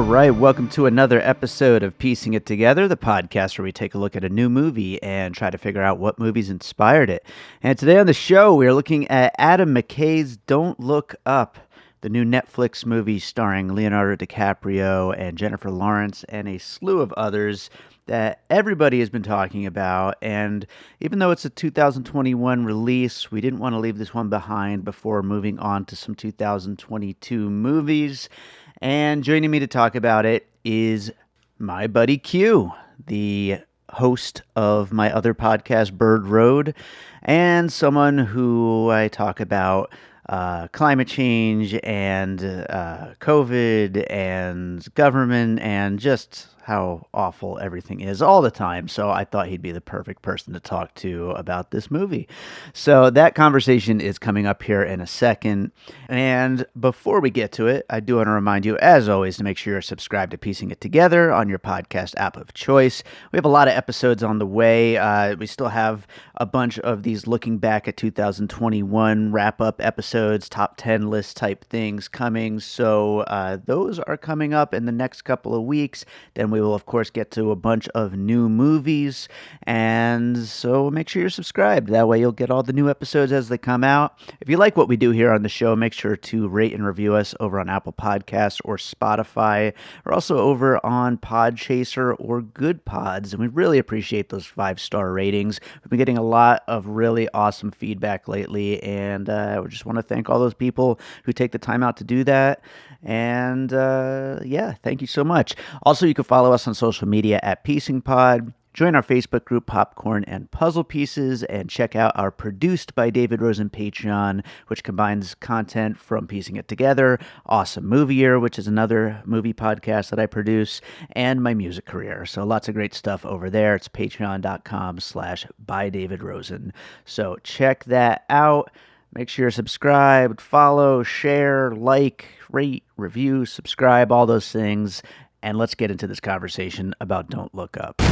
All right, welcome to another episode of Piecing It Together, the podcast where we take a look at a new movie and try to figure out what movies inspired it. And today on the show, we are looking at Adam McKay's Don't Look Up, the new Netflix movie starring Leonardo DiCaprio and Jennifer Lawrence and a slew of others that everybody has been talking about. And even though it's a 2021 release, we didn't want to leave this one behind before moving on to some 2022 movies. And joining me to talk about it is my buddy Q, the host of my other podcast, Bird Road, and someone who I talk about climate change and COVID and government and just how awful everything is all the time. So I thought he'd be the perfect person to talk to about this movie. So that conversation is coming up here in a second. And before we get to it, I do want to remind you, as always, to make sure you're subscribed to Piecing It Together on your podcast app of choice. We have a lot of episodes on the way. We still have a bunch of these looking back at 2021 wrap-up episodes, top 10 list type things coming. So those are coming up in the next couple of weeks. Then we will, of course, get to a bunch of new movies. And so make sure you're subscribed. That way you'll get all the new episodes as they come out. If you like what we do here on the show, make sure to rate and review us over on Apple Podcasts or Spotify. We're also over on Podchaser or Good Pods. And we really appreciate those 5-star ratings. We've been getting a lot of really awesome feedback lately. And we just want to thank all those people who take the time out to do that. And yeah, thank you so much. Also, you can follow us on social media at Piecing Pod. Join our Facebook group, Popcorn and Puzzle Pieces, and check out our Produced by David Rosen Patreon, which combines content from Piecing It Together, Awesome Movie Year, which is another movie podcast that I produce, and my music career. So lots of great stuff over there. It's patreon.com/bydavidrosen. So check that out. Make sure you're subscribed, follow, share, like, rate, review, subscribe, all those things. And let's get into this conversation about Don't Look Up.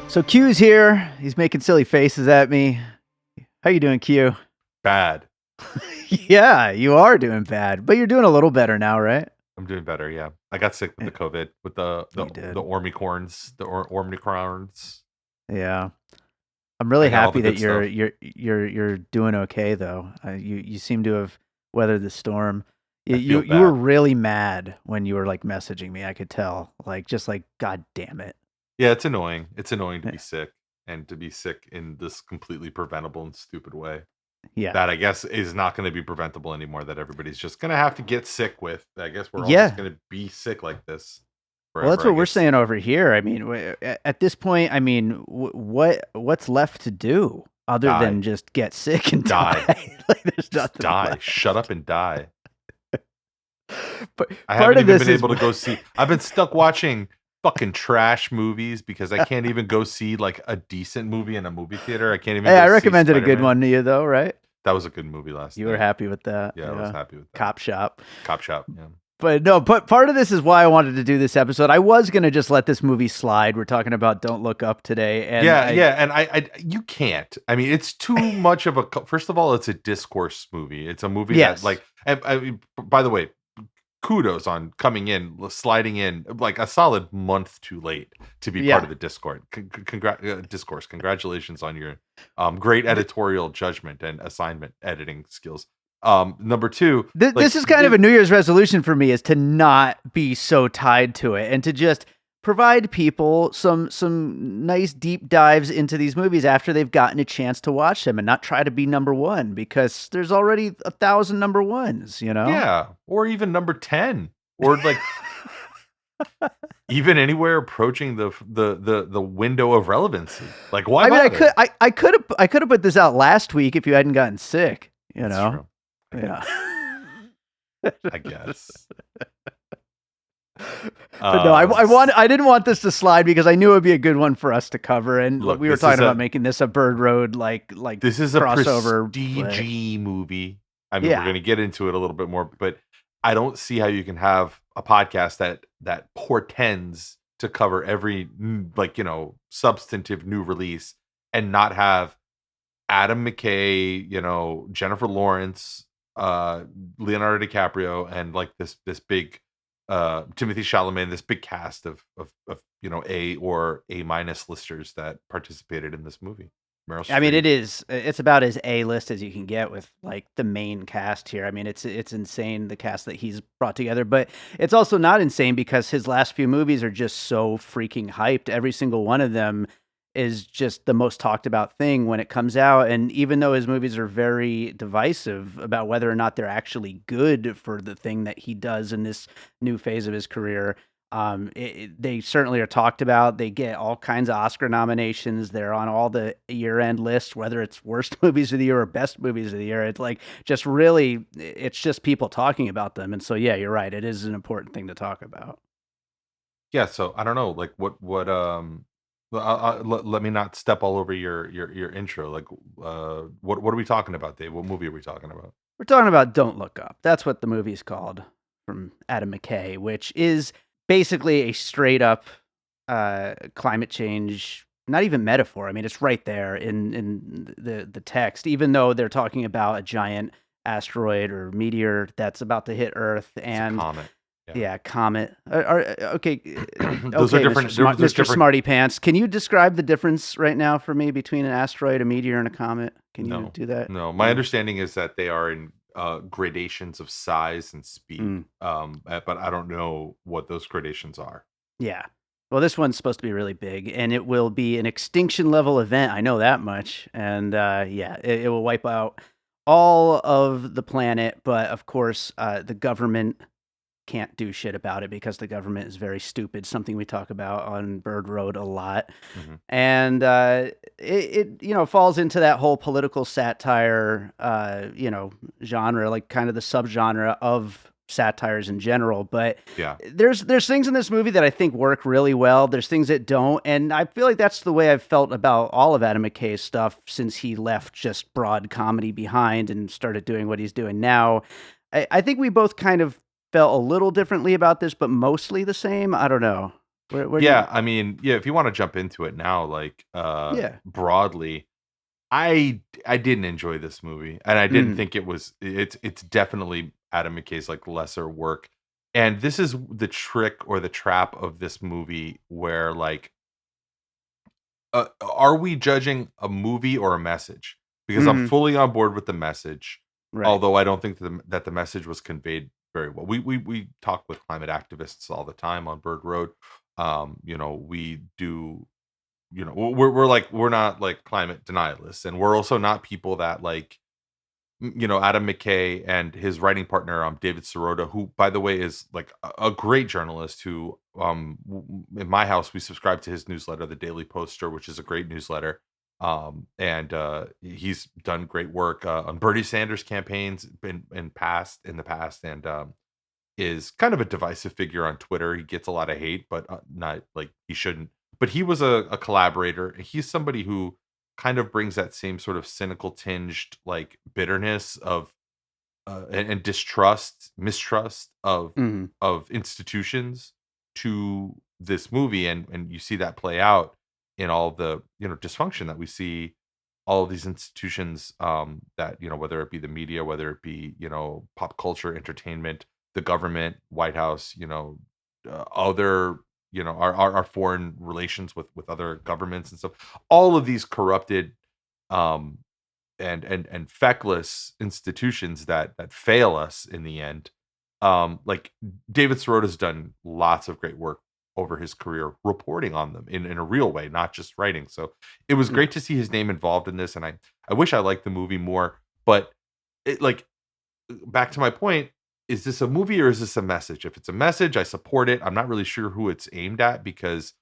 So Q's here. He's making silly faces at me. How you doing, Q? Bad. Yeah, you are doing bad. But you're doing a little better now, right? I'm doing better, yeah. I got sick with the COVID, with the Ormicorns, Ormicorns. Yeah. I'm really happy that you're doing okay though. You seem to have weathered the storm. You were really mad when you were like messaging me. I could tell, just God damn it. Yeah, it's annoying. It's annoying to be sick and to be sick in this completely preventable and stupid way. Yeah, that I guess is not going to be preventable anymore. That everybody's just going to have to get sick with. I guess we're all just going to be sick like this. Forever, well, that's what we're saying over here. I mean, at this point, I mean, what's left to do other than just get sick and die? There's nothing die. Left. Shut up and die. But I haven't even been able to go see. I've been stuck watching fucking trash movies because I can't even go see like a decent movie in a movie theater. I can't even. Hey, I recommended a good one to you though, right? That was a good movie last night. You were happy with that? Yeah, I was happy with that. Cop Shop. Yeah. But no, but part of this is why I wanted to do this episode. I was going to just let this movie slide. We're talking about Don't Look Up today. And and I you can't. I mean, it's too much of a. First of all, it's a discourse movie. It's a movie that by the way, kudos on sliding in like a solid month too late to be part of the Discord. Discourse. Congratulations on your great editorial judgment and assignment editing skills. Number two, this is kind of a New Year's resolution for me, is to not be so tied to it and to just provide people some nice deep dives into these movies after they've gotten a chance to watch them and not try to be number one because there's already 1,000 number ones, you know? Yeah. Or even number 10 or like even anywhere approaching the window of relevancy. Like why? I mean, I could have put this out last week if you hadn't gotten sick, you know? True. Yeah. I guess. But no, I didn't want this to slide because I knew it would be a good one for us to cover. And look, we were talking about making this a Bird Road like this is crossover a prestige movie. I mean, we're going to get into it a little bit more, but I don't see how you can have a podcast that portends to cover every substantive new release and not have Adam McKay, Jennifer Lawrence, Leonardo DiCaprio and like this big Timothy Chalamet, this big cast of A or A minus listers that participated in this movie. Meryl I mean, Streep. it's about as A-list as you can get with like the main cast here. I mean, it's insane the cast that he's brought together, but it's also not insane because his last few movies are just so freaking hyped. Every single one of them is just the most talked about thing when it comes out. And even though his movies are very divisive about whether or not they're actually good for the thing that he does in this new phase of his career, they certainly are talked about. They get all kinds of Oscar nominations. They're on all the year-end lists, whether it's worst movies of the year or best movies of the year. It's like just really, it's just people talking about them. And so, yeah, you're right. It is an important thing to talk about. Yeah, so I don't know, like let me not step all over your intro. Like, what are we talking about, Dave? What movie are we talking about? We're talking about Don't Look Up. That's what the movie's called, from Adam McKay, which is basically a straight up climate change, not even metaphor. I mean, it's right there in the text, even though they're talking about a giant asteroid or meteor that's about to hit Earth. It's a And comet. yeah, comet. Okay, Those are okay, different. There's Mr. different. Smarty Pants. Can you describe the difference right now for me between an asteroid, a meteor, and a comet? Can you No, do that? no. My understanding is that they are in gradations of size and speed. Mm. But I don't know what those gradations are. Yeah. Well, this one's supposed to be really big, and it will be an extinction level event. I know that much. And yeah, it will wipe out all of the planet. But of course, the government can't do shit about it because the government is very stupid, something we talk about on Bird Road a lot. Hmm. And it falls into that whole political satire, genre, like kind of the subgenre of satires in general. But Yeah. there's things in this movie that I think work really well. There's things that don't, and I feel like that's the way I've felt about all of Adam McKay's stuff since he left just broad comedy behind and started doing what he's doing now. I think we both kind of felt a little differently about this, but mostly the same. I don't know. Where do you? Yeah, I mean, yeah, if you want to jump into it now, like Yeah. broadly, I didn't enjoy this movie, and I didn't Mm. think it's definitely Adam McKay's like lesser work. And this is the trick or the trap of this movie where like are we judging a movie or a message? Because I'm Mhm. fully on board with the message, Right. although I don't think that the message was conveyed very well. We talk with climate activists all the time on Bird Road. We do. We're not like climate denialists, and we're also not people that like Adam McKay and his writing partner, David Sirota, who, by the way, is like a great journalist who, in my house, we subscribe to his newsletter, The Daily Poster, which is a great newsletter. And he's done great work on Bernie Sanders campaigns in the past, and is kind of a divisive figure on Twitter. He gets a lot of hate, but not like he shouldn't. But he was a collaborator. He's somebody who kind of brings that same sort of cynical tinged like bitterness of and mistrust Mhm. of institutions to this movie, and you see that play out in all the dysfunction that we see all of these institutions, that whether it be the media, whether it be pop culture, entertainment, the government, White House, other our foreign relations with other governments and stuff, all of these corrupted um and feckless institutions that fail us in the end. Like David Sirota's done lots of great work over his career reporting on them in a real way, not just writing. So it was Yeah. great to see his name involved in this, and I wish I liked the movie more. But it like back to my point, is this a movie or is this a message? If it's a message, I support it. I'm not really sure who it's aimed at because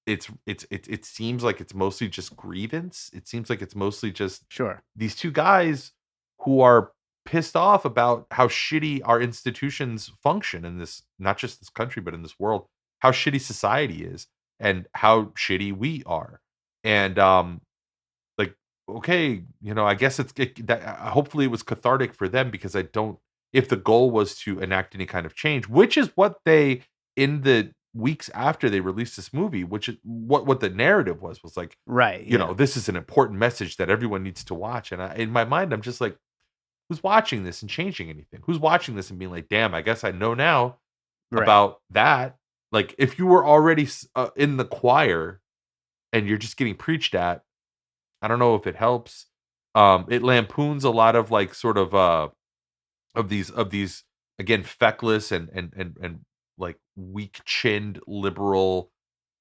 it seems like it's mostly just grievance. It seems like it's mostly just Sure. these two guys who are pissed off about how shitty our institutions function in this, not just this country, but in this world, how shitty society is and how shitty we are. And like, okay, I guess that hopefully it was cathartic for them, because I don't, if the goal was to enact any kind of change, which is what they, in the weeks after they released this movie, which is what the narrative was like, Right. Yeah. this is an important message that everyone needs to watch. And in my mind, I'm just like, Who's watching this and changing anything? Who's watching this and being like, damn, I guess I know now Right. about that. Like, if you were already in the choir and you're just getting preached at, I don't know if it helps. It lampoons a lot of like sort of these again feckless and like weak-chinned liberal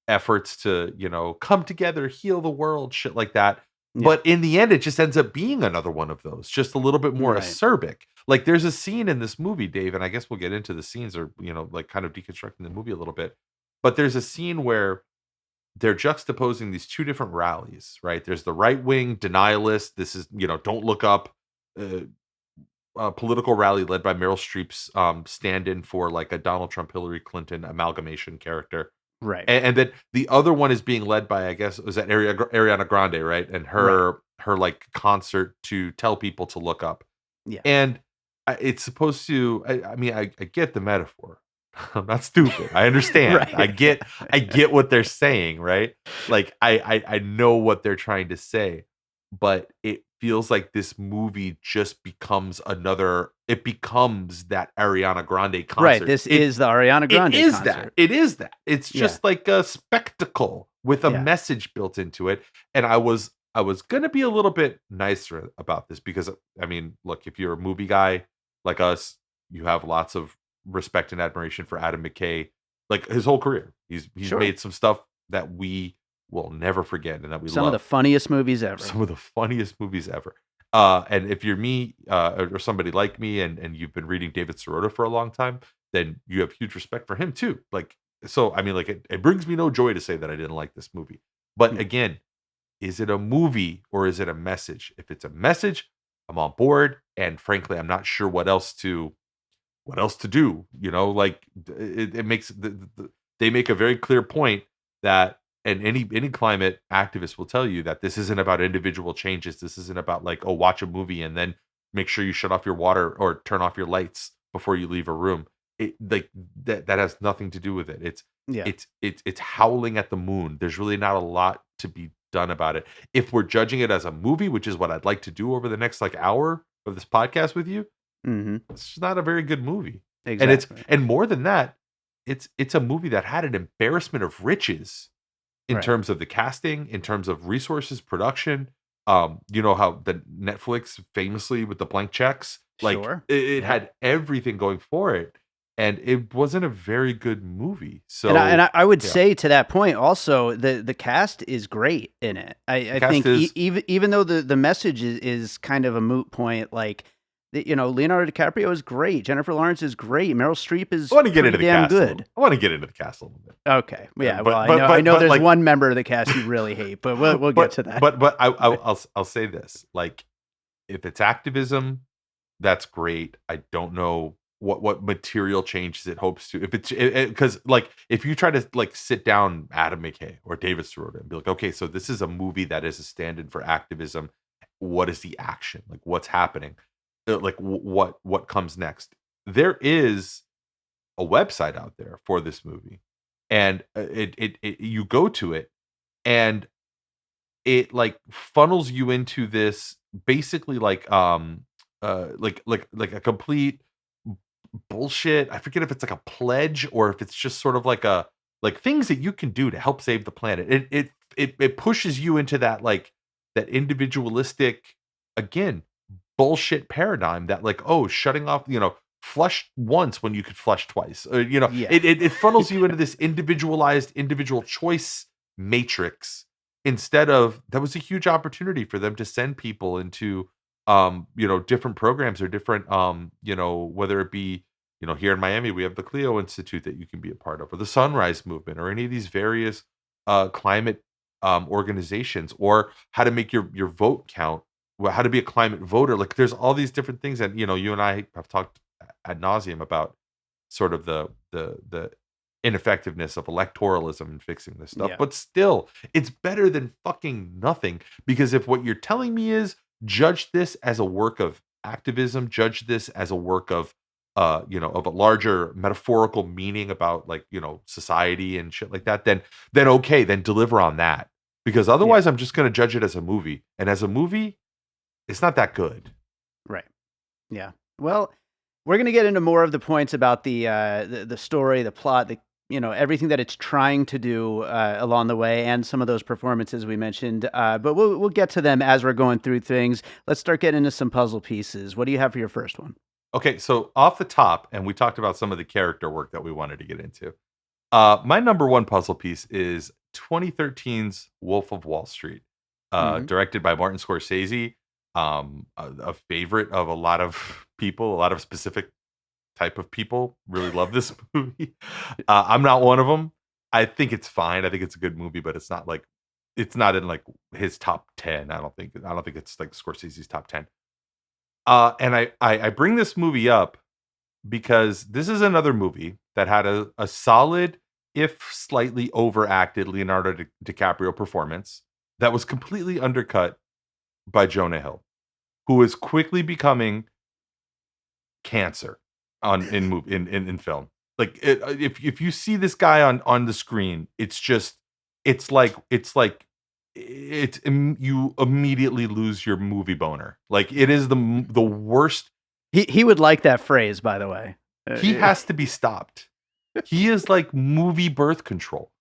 efforts to, come together, heal the world, shit like that. Yeah. But in the end, it just ends up being another one of those, just a little bit more Right. acerbic. Like, there's a scene in this movie, Dave, and I guess we'll get into the scenes or, like kind of deconstructing the movie a little bit. But there's a scene where they're juxtaposing these two different rallies, right? There's the right wing denialist. This is, don't look up. Political rally led by Meryl Streep's stand-in for like a Donald Trump Hillary Clinton amalgamation character. Right. And then the other one is being led by, I guess, was that Ariana Grande, right? And her like concert to tell people to look up. Yeah. And it's supposed to. I mean, I get the metaphor. I'm not stupid. I understand. Right. I get what they're saying, right? Like I know what they're trying to say, but it feels like this movie just becomes it becomes that Ariana Grande concert. Right. This is the Ariana Grande concert. It is that. It's just like a spectacle with a message built into it. And I was going to be a little bit nicer about this because, I mean, look, if you're a movie guy like us, you have lots of respect and admiration for Adam McKay, like his whole career. He's made some stuff that we will never forget and that we love. Some of the funniest movies ever. Some of the funniest movies ever. And if you're me or somebody like me and you've been reading David Sirota for a long time, then you have huge respect for him too. Like, so, I mean, like it brings me no joy to say that I didn't like this movie. But again, is it a movie or is it a message? If it's a message, I'm on board. And frankly, I'm not sure what else to do. Like it makes they make a very clear point that, and any climate activist will tell you that this isn't about individual changes. This isn't about like, oh, watch a movie and then make sure you shut off your water or turn off your lights before you leave a room. It like that has nothing to do with it. It's howling at the moon. There's really not a lot to be done about it. If we're judging it as a movie, which is what I'd like to do over the next like hour of this podcast with you, it's not a very good movie. Exactly. And more than that, it's a movie that had an embarrassment of riches in terms of the casting, in terms of resources, production. You know how the Netflix famously with the blank checks, like it had everything going for it, and it wasn't a very good movie. So, and I would say to that point also, the cast is great in it. I think even though the message is kind of a moot point, like. Leonardo DiCaprio is great. Jennifer Lawrence is great. Meryl Streep is damn good. I want to get into the cast a little bit. Okay, yeah. I know there's like, one member of the cast you really hate, but we'll get to that. But I'll say this: like, if it's activism, that's great. I don't know what material changes it hopes to. If it's because like if you try to like sit down Adam McKay or David Sirota and be like, okay, so this is a movie that is a stand-in for activism. What is the action? Like, what's happening? Like what comes next? There is a website out there for this movie, and it you go to it, and it like funnels you into this basically like a complete bullshit. I forget if it's like a pledge or if it's just sort of like a like things that you can do to help save the planet. It pushes you into that like that individualistic again. Bullshit paradigm that like, oh, shutting off, flush once when you could flush twice. It funnels you into this individualized individual choice matrix instead of that was a huge opportunity for them to send people into different programs or different whether it be here in Miami we have the Clio Institute that you can be a part of, or the Sunrise Movement, or any of these various climate organizations, or how to make your vote count, how to be a climate voter. Like there's all these different things that you and I have talked ad nauseum about sort of the ineffectiveness of electoralism and fixing this stuff. But still, it's better than fucking nothing, because if what you're telling me is judge this as a work of activism, judge this as a work of of a larger metaphorical meaning about like society and shit like that, then okay, then deliver on that, because otherwise I'm just going to judge it as a movie, and as a movie it's not that good. Right. Yeah. Well, we're going to get into more of the points about the story, the plot, everything that it's trying to do along the way, and some of those performances we mentioned. But we'll get to them as we're going through things. Let's start getting into some puzzle pieces. What do you have for your first one? Okay, so off the top, and we talked about some of the character work that we wanted to get into. My number one puzzle piece is 2013's Wolf of Wall Street, directed by Martin Scorsese. A favorite of a lot of people, a lot of specific type of people really love this movie. I'm not one of them. I think it's fine. I think it's a good movie, but it's not in like his top 10. I don't think it's like Scorsese's top 10. And I bring this movie up because this is another movie that had a solid, if slightly overacted, Leonardo DiCaprio performance that was completely undercut by Jonah Hill, who is quickly becoming cancer in film. Like if you see this guy on the screen, you immediately lose your movie boner. Like it is the worst. He would like that phrase, by the way. He has to be stopped. He is like movie birth control.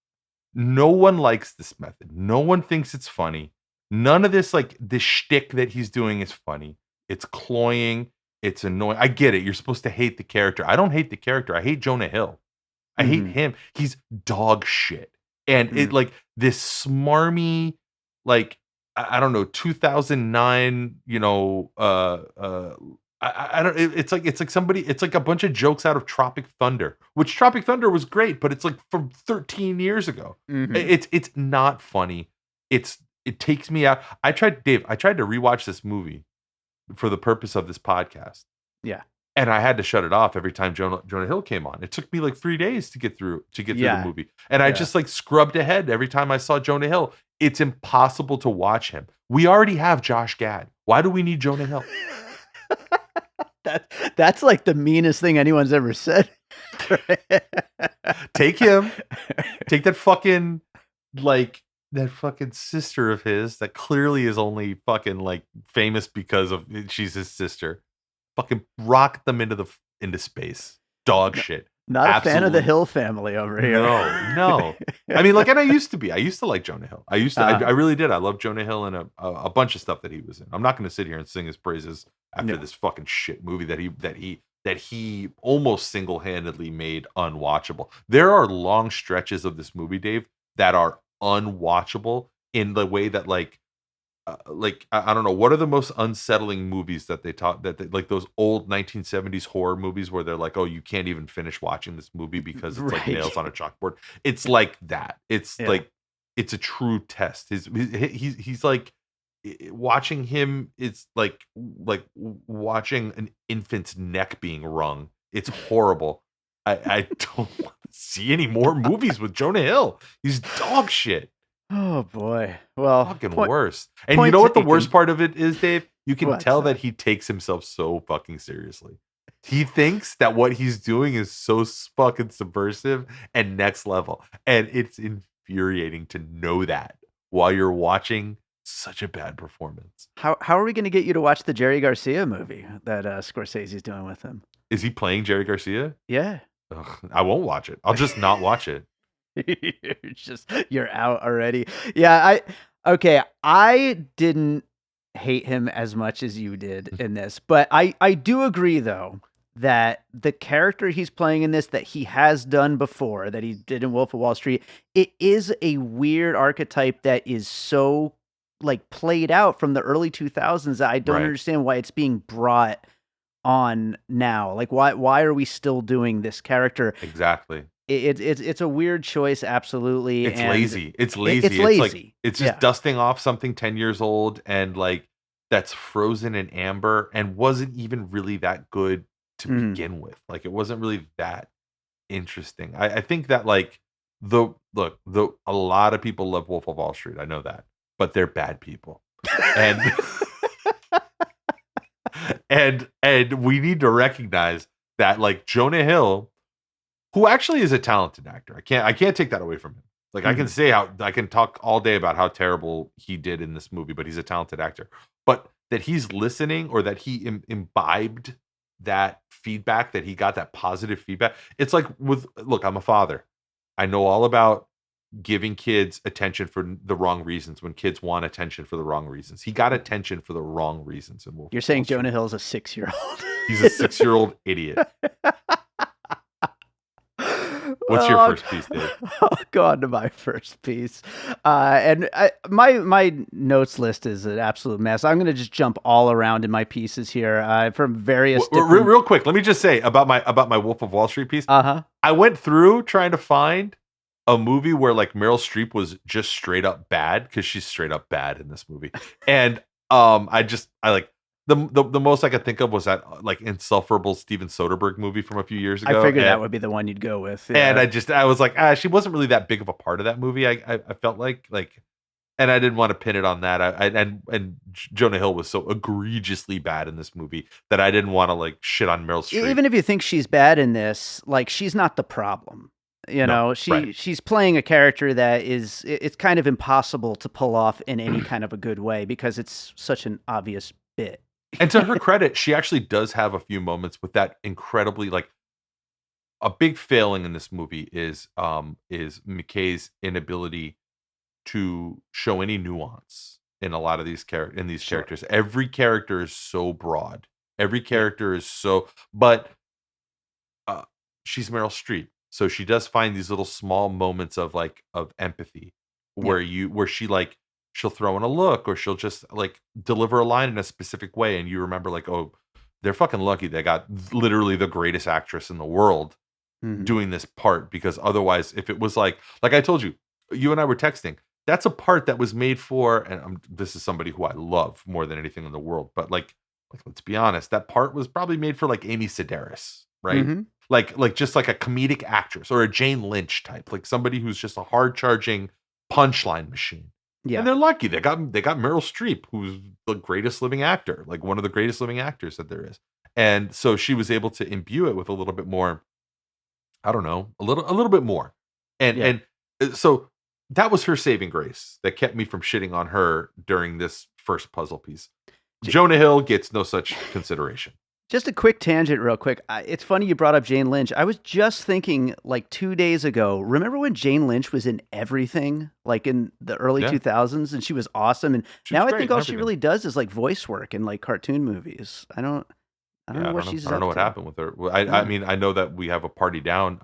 No one likes this method. No one thinks it's funny. None of this shtick that he's doing is funny. It's cloying. It's annoying. I get it. You're supposed to hate the character. I don't hate the character. I hate Jonah Hill. I hate him. He's dog shit. And it this smarmy, I don't know, 2009, I don't. It's like a bunch of jokes out of Tropic Thunder, which Tropic Thunder was great, but it's like from 13 years ago. It's not funny. It takes me out. I tried to rewatch this movie for the purpose of this podcast. Yeah, and I had to shut it off every time Jonah Hill came on. It took me like 3 days to get through the movie, and I just scrubbed ahead every time I saw Jonah Hill. It's impossible to watch him. We already have Josh Gad. Why do we need Jonah Hill? That's like the meanest thing anyone's ever said. Take him. Take that fucking sister of his that clearly is only fucking famous because of she's his sister. Fucking rock them into space. Dog shit. Not Absolutely. A fan of the Hill family over here. No. I mean, and I used to be. I used to like Jonah Hill. I really did. I love Jonah Hill and a bunch of stuff that he was in. I'm not going to sit here and sing his praises after this fucking shit movie that he almost single-handedly made unwatchable. There are long stretches of this movie, Dave, that are unwatchable in the way that I don't know, what are the most unsettling movies that they taught that like those old 1970s horror movies where they're like, oh, you can't even finish watching this movie because it's like nails on a chalkboard. It's like that. It's it's a true test. He's like watching him. It's like watching an infant's neck being wrung. It's horrible. I don't want to see any more movies with Jonah Hill. He's dog shit. Oh boy. Well, fucking worse. And you know what the worst part of it is, Dave? You can tell that he takes himself so fucking seriously. He thinks that what he's doing is so fucking subversive and next level. And it's infuriating to know that while you're watching such a bad performance. How are we going to get you to watch the Jerry Garcia movie that Scorsese's doing with him? Is he playing Jerry Garcia? Yeah. Ugh, I won't watch it. I'll just not watch it. You're out already. Yeah, I didn't hate him as much as you did in this, but I do agree though that the character he's playing in this that he has done before, that he did in Wolf of Wall Street, it is a weird archetype that is so played out from the early 2000s that I don't understand why it's being brought on now. Why are we still doing this character? Exactly. It's a weird choice, absolutely. It's lazy. It's lazy. It's just dusting off something 10 years old and that's frozen in amber and wasn't even really that good to begin with. It wasn't really that interesting. I think that a lot of people love Wolf of Wall Street. I know that, but they're bad people, and and we need to recognize that Jonah Hill, who actually is a talented actor. I can't take that away from him. I can talk all day about how terrible he did in this movie, but he's a talented actor. But that he's listening, or that he imbibed that feedback, that he got that positive feedback. It's like look, I'm a father. I know all about giving kids attention for the wrong reasons when kids want attention for the wrong reasons. He got attention for the wrong reasons in Wolf You're of saying Wall Street. Jonah Hill's a 6-year-old. He's a 6-year-old idiot. What's your first piece, Dave? I'll go on to my first piece. My notes list is an absolute mess. I'm going to just jump all around in my pieces here from various different... Real quick, let me just say about my Wolf of Wall Street piece. Uh-huh. I went through trying to find a movie where like Meryl Streep was just straight up bad, because she's straight up bad in this movie. And I like the most I could think of was that like insufferable Steven Soderbergh movie from a few years ago. I figured that would be the one you'd go with. Yeah. And I was like, she wasn't really that big of a part of that movie. I felt like, and I didn't want to pin it on that. And Jonah Hill was so egregiously bad in this movie that I didn't want to like shit on Meryl Streep. Even if you think she's bad in this, like, she's not the problem. You know, she's playing a character that it's kind of impossible to pull off in any kind of a good way, because it's such an obvious bit. And to her credit, she actually does have a few moments with that incredibly, like, a big failing in this movie is McKay's inability to show any nuance in a lot of these characters. Every character is so broad. Every character is so, but she's Meryl Streep. So she does find these little small moments of empathy where she like, she'll throw in a look, or she'll just like deliver a line in a specific way. And you remember like, oh, they're fucking lucky they got literally the greatest actress in the world doing this part, because otherwise, if it was like I told you, you and I were texting, that's a part that was made for, and this is somebody who I love more than anything in the world, but like let's be honest, that part was probably made for like Amy Sedaris, right? Like just like a comedic actress, or a Jane Lynch type, like somebody who's just a hard charging punchline machine. Yeah. And they're lucky they got Meryl Streep, who's the greatest living actor, like one of the greatest living actors that there is. And so she was able to imbue it with a little bit more, I don't know, a little bit more. And so that was her saving grace that kept me from shitting on her during this first puzzle piece. Jonah Hill gets no such consideration. Just a quick tangent real quick. It's funny you brought up Jane Lynch. I was just thinking like 2 days ago, remember when Jane Lynch was in everything, like in the early 2000s, and she was awesome. And now I think all she really does is like voice work in like cartoon movies. I don't know what she's up to. I don't know what happened with her. I mean, I know that we have a Party Down,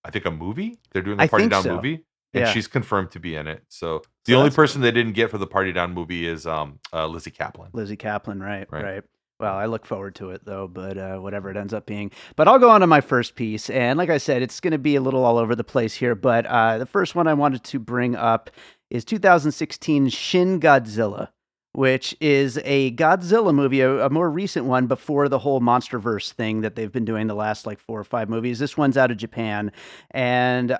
I think a movie. They're doing a Party Down movie. And she's confirmed to be in it. So the only person they didn't get for the Party Down movie is Lizzie Kaplan. Lizzie Kaplan, right. Well, I look forward to it, though, but whatever it ends up being. But I'll go on to my first piece. And like I said, it's going to be a little all over the place here. But the first one I wanted to bring up is 2016 Shin Godzilla, which is a Godzilla movie, a more recent one before the whole MonsterVerse thing that they've been doing the last like 4 or 5 movies. This one's out of Japan. And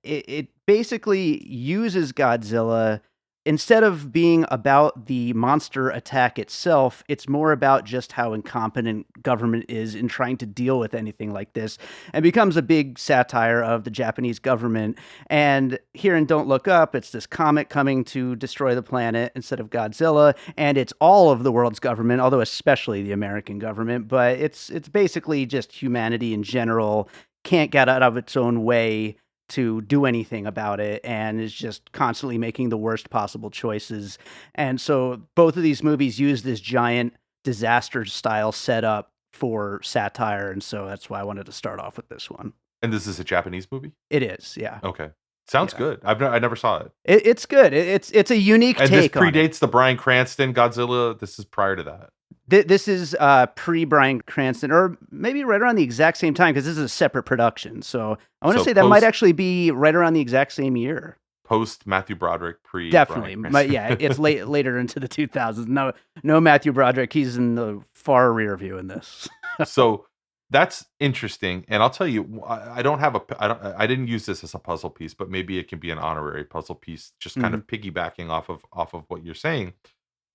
it basically uses Godzilla. Instead of being about the monster attack itself, it's more about just how incompetent government is in trying to deal with anything like this, and becomes a big satire of the Japanese government. And here in Don't Look Up, it's this comet coming to destroy the planet instead of Godzilla, and it's all of the world's government, although especially the American government, but it's basically just humanity in general can't get out of its own way to do anything about it, and is just constantly making the worst possible choices. And so both of these movies use this giant disaster style setup for satire, and so that's why I wanted to start off with this one. And this is a Japanese movie? It is, yeah. Okay. Sounds good. I never saw it. It's good. It's a unique take on it. And this predates the Bryan Cranston Godzilla. This is prior to that. This is pre-Bryan Cranston, or maybe right around the exact same time, because this is a separate production. So I want to say that might actually be right around the exact same year. Post Matthew Broderick, pre definitely, but yeah, it's later into the 2000s. No Matthew Broderick. He's in the far rear view in this. So that's interesting, and I'll tell you, I didn't use this as a puzzle piece, but maybe it can be an honorary puzzle piece, just kind of piggybacking off of what you're saying.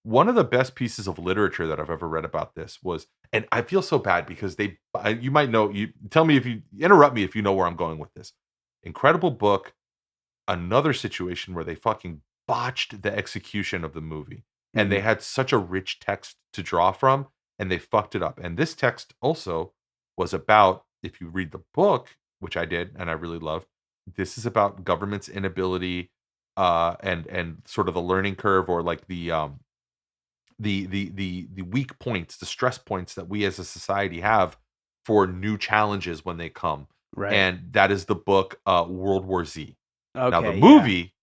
One of the best pieces of literature that I've ever read about this was, and I feel so bad because you might know, you tell me if you interrupt me if you know where I'm going with this. Incredible book. Another situation where they fucking botched the execution of the movie. and they had such a rich text to draw from, and they fucked it up. And this text also was about, if you read the book, which I did and I really loved, this is about government's inability and sort of the learning curve, or like the weak points, the stress points that we as a society have for new challenges when they come. Right. And that is the book World War Z. Now the Okay. movie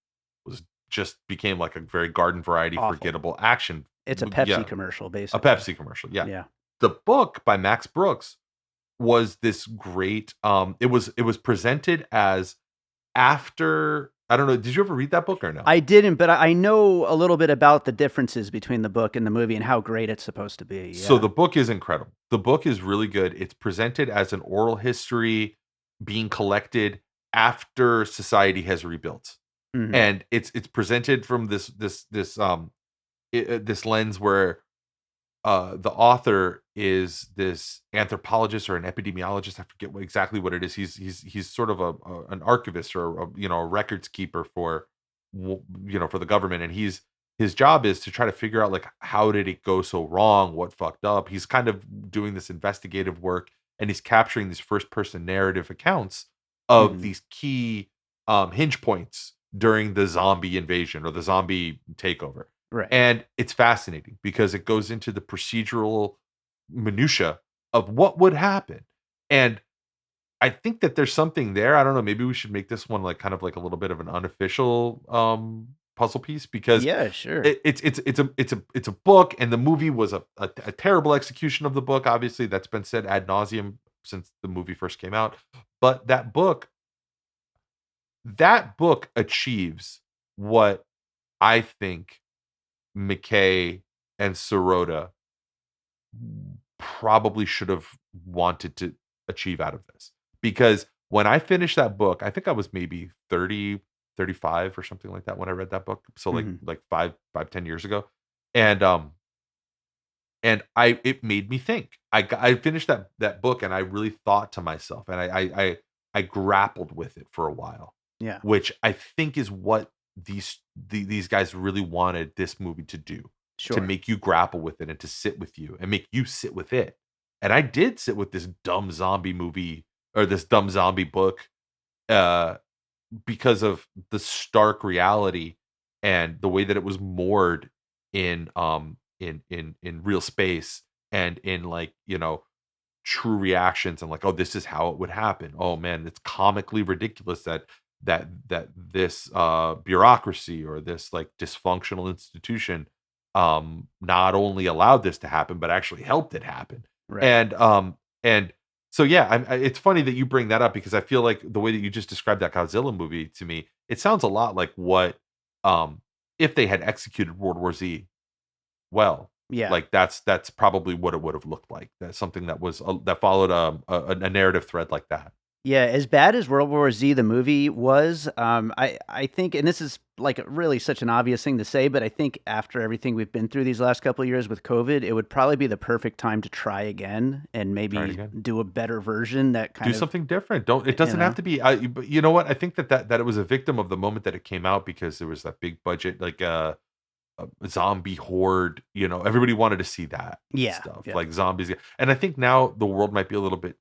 was just became like a very garden variety Awful. forgettable action. It's a Pepsi commercial, A basically. Pepsi commercial, yeah. Yeah. The book by Max Brooks was this great it was presented as after, I don't know, did you ever read that book or no? I didn't, but I know a little bit about the differences between the book and the movie and how great it's supposed to be. So Yeah. the book is incredible. The book is really good. It's presented as an oral history being collected after society has rebuilt. Mhm. And it's presented from this lens where the author is this anthropologist or an epidemiologist. I forget exactly what it is. He's sort of an archivist or a records keeper for for the government, and his job is to try to figure out like how did it go so wrong, what fucked up. He's kind of doing this investigative work, and he's capturing these first person narrative accounts of Mhm. these key hinge points during the zombie invasion or the zombie takeover. Right. And it's fascinating because it goes into the procedural minutia of what would happen. And I think that there's something there. I don't know, maybe we should make this one like kind of like a little bit of an unofficial puzzle piece, because Yeah, sure. it's a book, and the movie was a terrible execution of the book. Obviously, that's been said ad nauseum since the movie first came out. But that book achieves what I think McKay and Sirota probably should have wanted to achieve out of this. Because when I finished that book, I think I was maybe 30, 35 or something like that when I read that book. So like Mhm. like 5, 10 years ago. And it made me think. I finished that book, and I really thought to myself, and I grappled with it for a while, Yeah. which I think is what these guys really wanted this movie to do, to Sure. make you grapple with it and to sit with you and make you sit with it. And I did sit with this dumb zombie movie, or this dumb zombie book, uh, because of the stark reality and the way that it was moored in real space, and in like, true reactions, and like, oh, this is how it would happen. Oh man, it's comically ridiculous that this bureaucracy or this like dysfunctional institution not only allowed this to happen but actually helped it happen. Right. And so yeah, it's funny that you bring that up, because I feel like the way that you just described that Godzilla movie to me, it sounds a lot like what, if they had executed World War Z well, Yeah. like that's probably what it would have looked like. That's something that was that followed a narrative thread like that. Yeah, as bad as World War Z the movie was, I think, and this is like really such an obvious thing to say, but I think after everything we've been through these last couple of years with COVID, it would probably be the perfect time to try again and Try it maybe again. do a better version that Do kind of, something different. Don't It you doesn't have know. to be. But you know what? I think that it was a victim of the moment that it came out, because there was that big budget, like a zombie horde. Everybody wanted to see that Yeah, stuff, yeah. like zombies. And I think now the world might be a little bit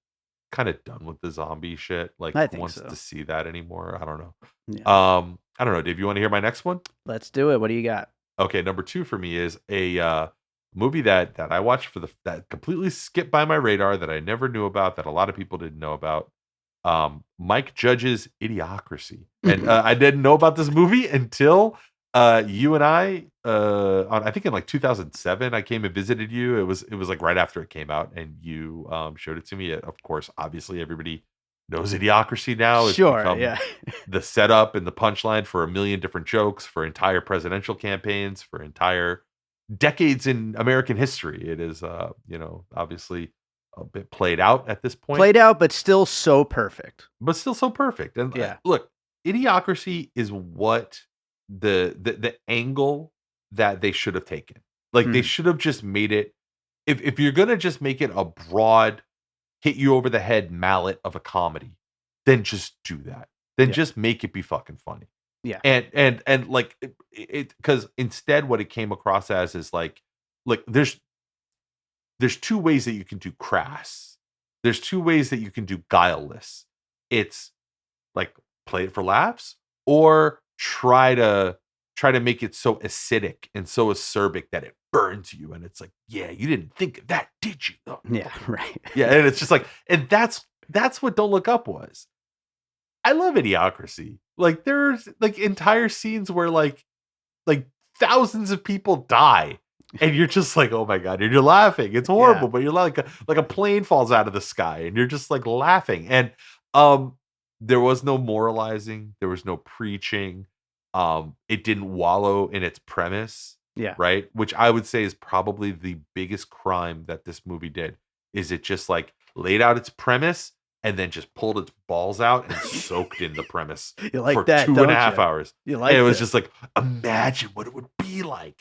kind of done with the zombie shit. Like, I who think wants so. to see that anymore? I don't know. Yeah. I don't know. Dave, you want to hear my next one? Let's do it. What do you got? Okay, number 2 for me is a movie that I watched that completely skipped by my radar, that I never knew about, that a lot of people didn't know about. Mike Judge's Idiocracy, and I didn't know about this movie until you and I think in like 2007, I came and visited you. It was like right after it came out, and you showed it to me. Of course, obviously, everybody knows Idiocracy now. It's Sure, become yeah. the setup and the punchline for a million different jokes, for entire presidential campaigns, for entire decades in American history. It is, obviously a bit played out at this point, Played out, but still so perfect. but still so perfect. And Yeah. look, Idiocracy is what the angle that they should have taken. Like, they Mhm. should have just made it. If you're gonna just make it a broad, hit you over the head mallet of a comedy, then just do that. Then Yeah. just make it be fucking funny. Yeah. And like it because instead what it came across as is like there's two ways that you can do crass. There's two ways that you can do guileless. It's like play it for laughs or try to make it so acidic and so acerbic that it burns you and it's like, yeah, you didn't think of that, did you? Oh, Yeah, right. yeah, and it's just like, and that's what Don't Look Up was. I love Idiocracy. Like there's like entire scenes where like thousands of people die. And you're just like, oh my god, and you're laughing. It's horrible, but you're like a plane falls out of the sky, and you're just like laughing. And um, there was no moralizing, there was no preaching. It didn't wallow in its premise, Yeah. right? Which I would say is probably the biggest crime that this movie did. Is it just like laid out its premise and then just pulled its balls out and soaked in the premise You like for that, 2.5 you? hours. You like And it was this. just like, imagine what it would be like.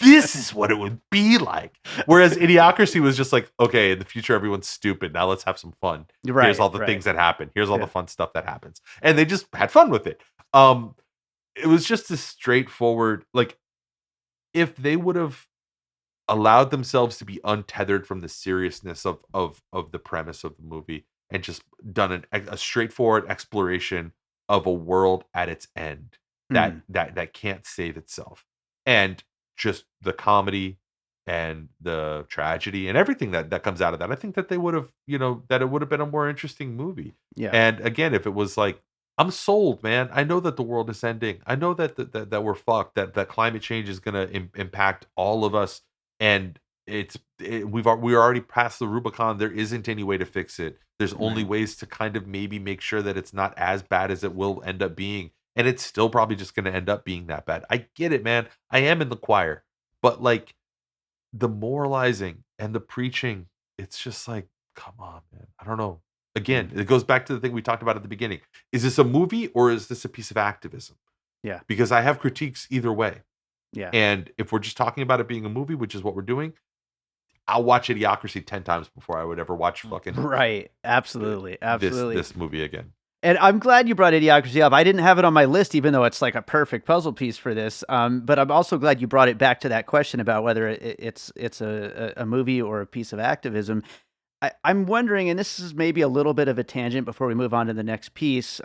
This is what it would be like. Whereas Idiocracy was just like, okay, in the future, everyone's stupid. Now let's have some fun. Right, Here's all the right. things that happen. Here's all Yeah. the fun stuff that happens. And they just had fun with it. It was just a straightforward, like, if they would have allowed themselves to be untethered from the seriousness of the premise of the movie and just done a straightforward exploration of a world at its end that can't save itself, and just the comedy and the tragedy and everything that comes out of that, I think that they would have, that it would have been a more interesting movie. Yeah. And again, if it was like, I'm sold, man. I know that the world is ending. I know that we're fucked. That climate change is going to impact all of us, and we're already past the Rubicon. There isn't any way to fix it. There's only ways to kind of maybe make sure that it's not as bad as it will end up being, and it's still probably just going to end up being that bad. I get it, man. I am in the choir, but like the moralizing and the preaching, it's just like, come on, man. I don't know. Again, it goes back to the thing we talked about at the beginning. Is this a movie or is this a piece of activism? Yeah. Because I have critiques either way. Yeah. And if we're just talking about it being a movie, which is what we're doing, I'll watch Idiocracy 10 times before I would ever watch fucking Right. Absolutely. Absolutely. this movie again. And I'm glad you brought Idiocracy up. I didn't have it on my list, even though it's like a perfect puzzle piece for this. But I'm also glad you brought it back to that question about whether it's a movie or a piece of activism. I'm wondering, and this is maybe a little bit of a tangent before we move on to the next piece,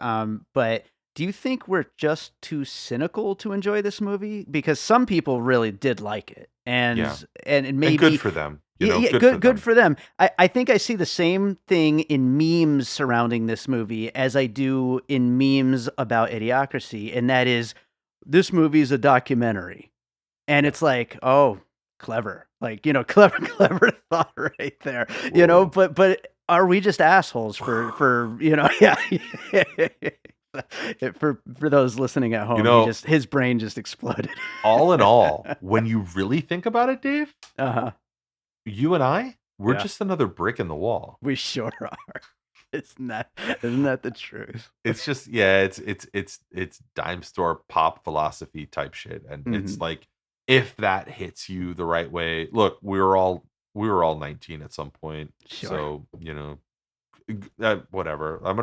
but do you think we're just too cynical to enjoy this movie? Because some people really did like it, and maybe And good for them. Good for them. I think I see the same thing in memes surrounding this movie as I do in memes about Idiocracy, and that is, this movie is a documentary, and it's like, oh, clever, like, clever thought right there, but are we just assholes for yeah. For those listening at home, his brain just exploded. All in all, when you really think about it, Dave, Uh-huh. you and we're just another brick in the wall. We sure are. Isn't that the truth? It's just, it's dime store pop philosophy type shit. And it's like, if that hits you the right way, look, we were all 19 at some point. Sure. So, whatever. I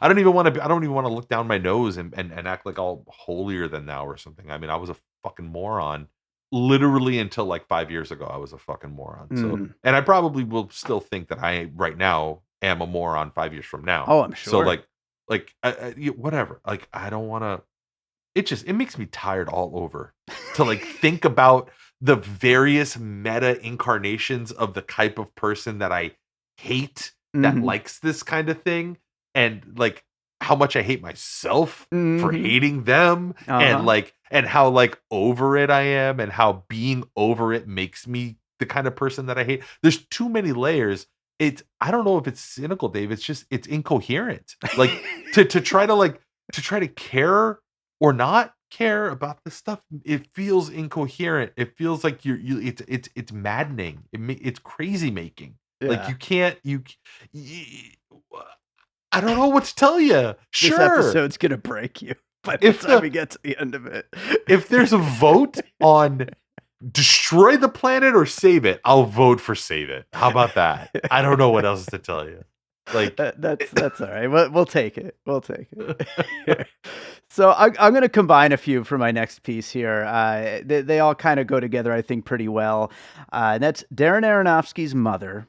don't even want to look down my nose and act like all holier than thou or something. I mean, I was a fucking moron literally until like 5 years ago. I was a fucking moron. So, and I probably will still think that I right now am a moron 5 years from now. Oh, I'm sure. So like whatever. Like, I don't want to. It makes me tired all over to like think about the various meta incarnations of the type of person that I hate that likes this kind of thing, and like how much I hate myself for hating them, and how like over it I am, and how being over it makes me the kind of person that I hate. There's too many layers. I don't know if it's cynical, Dave. It's just, it's incoherent. Like to try to care or not care about this stuff, it feels incoherent. It feels like it's maddening. It's crazy making. Yeah. Like I don't know what to tell you. Sure, this episode's gonna break you by the time we get to the end of it. If there's a vote on destroy the planet or save it, I'll vote for save it. How about that? I don't know what else to tell you. Like That's all right. We'll take it. We'll take it. So I'm going to combine a few for my next piece here. They all kind of go together, I think, pretty well. That's Darren Aronofsky's Mother,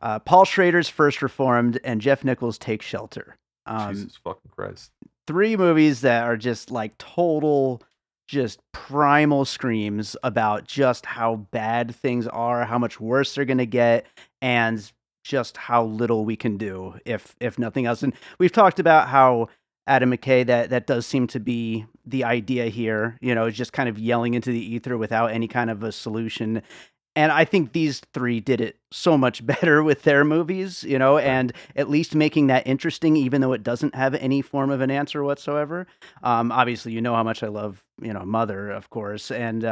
Paul Schrader's First Reformed, and Jeff Nichols' Take Shelter. Jesus fucking Christ. 3 movies that are just like total, just primal screams about just how bad things are, how much worse they're going to get, and just how little we can do if nothing else. And we've talked about how Adam McKay, that does seem to be the idea here, is just kind of yelling into the ether without any kind of a solution. And I think these 3 did it so much better with their movies, Right. and at least making that interesting, even though it doesn't have any form of an answer whatsoever. Obviously, how much I love, Mother, of course. And,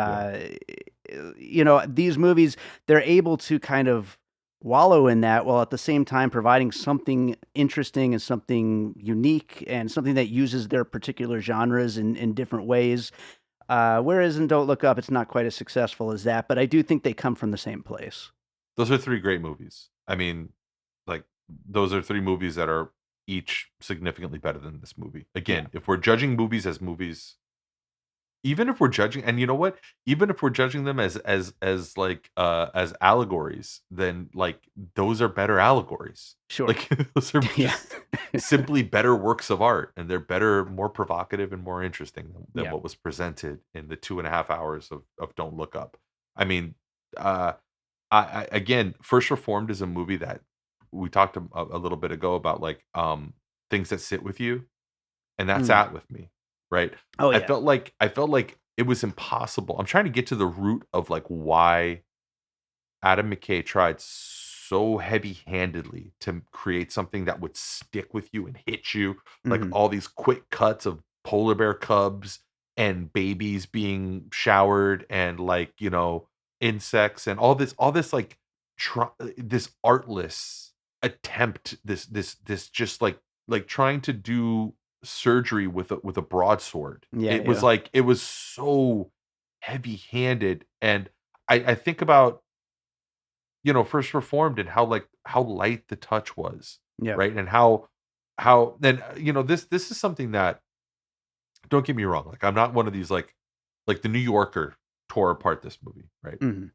these movies, they're able to kind of wallow in that while at the same time providing something interesting and something unique and something that uses their particular genres in different ways. Whereas in Don't Look Up, it's not quite as successful as that, but I do think they come from the same place. Those are 3 great movies. I mean, like, those are 3 movies that are each significantly better than this movie. Again, if we're judging movies as movies, even if we're judging, and you know what? Even if we're judging them as allegories, then like those are better allegories. Sure. Like those are just simply better works of art, and they're better, more provocative, and more interesting than what was presented in the 2.5 hours of Don't Look Up. I mean, I again, First Reformed is a movie that we talked a little bit ago about, like things that sit with you, and that's at with me. Right. Oh, yeah. I felt like it was impossible. I'm trying to get to the root of like why Adam McKay tried so heavy-handedly to create something that would stick with you and hit you, like all these quick cuts of polar bear cubs and babies being showered and like, insects and all this like this artless attempt, this just like trying to do surgery with a broadsword. It was like it was so heavy-handed, and I think about First Reformed and how light the touch was, right? And how then this is something that, don't get me wrong, like I'm not one of these like the New Yorker tore apart this movie, right?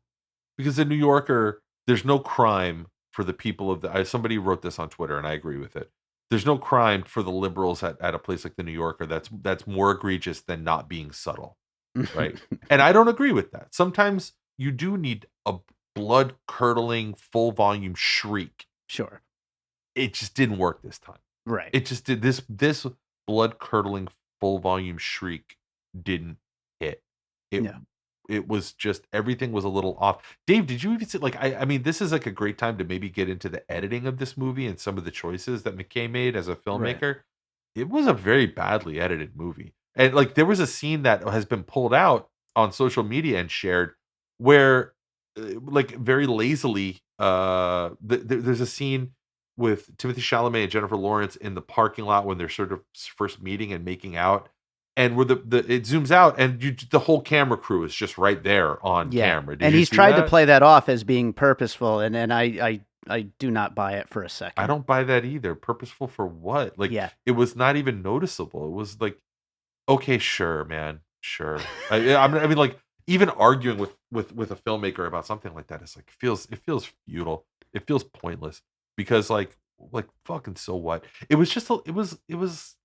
Because the New Yorker, there's no crime for the people of somebody wrote this on Twitter and I agree with it. There's no crime for the liberals at a place like the New Yorker that's more egregious than not being subtle, right? And I don't agree with that. Sometimes you do need a blood-curdling, full-volume shriek. Sure. It just didn't work this time. Right. It just did. This blood-curdling, full-volume shriek didn't hit. It was just, everything was a little off. Dave, did you even see, like, I mean, this is like a great time to maybe get into the editing of this movie and some of the choices that McKay made as a filmmaker. Right. It was a very badly edited movie. And like, there was a scene that has been pulled out on social media and shared where like very lazily, there's a scene with Timothée Chalamet and Jennifer Lawrence in the parking lot when they're sort of first meeting and making out. And where it zooms out and the whole camera crew is just right there on camera. And he's tried to play that off as being purposeful, and I do not buy it for a second. I don't buy that either. Purposeful for what? Like, it was not even noticeable. It was like, okay, sure, man, sure. I mean, like, even arguing with a filmmaker about something like that is like, it feels futile. It feels pointless because like fucking so what? It was just it was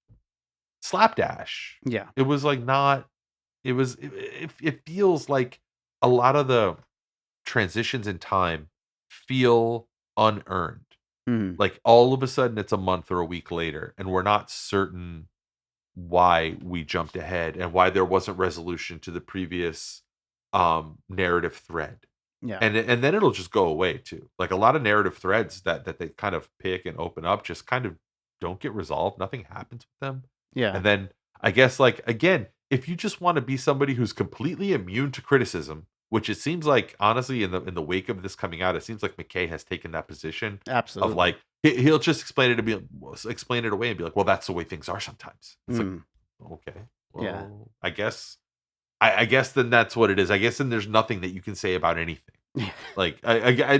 slapdash. Yeah. It was like not, it feels like a lot of the transitions in time feel unearned. Like all of a sudden it's a month or a week later and we're not certain why we jumped ahead and why there wasn't resolution to the previous narrative thread. Yeah. And then it'll just go away too. Like a lot of narrative threads that they kind of pick and open up just kind of don't get resolved. Nothing happens with them. Yeah. And then I guess, like, again, if you just want to be somebody who's completely immune to criticism, which it seems like, honestly, in the wake of this coming out, it seems like McKay has taken that position. Absolutely. Of like, he'll just explain it away and be like, well, that's the way things are sometimes. It's like, okay, well, I guess then that's what it is. I guess then there's nothing that you can say about anything. Like,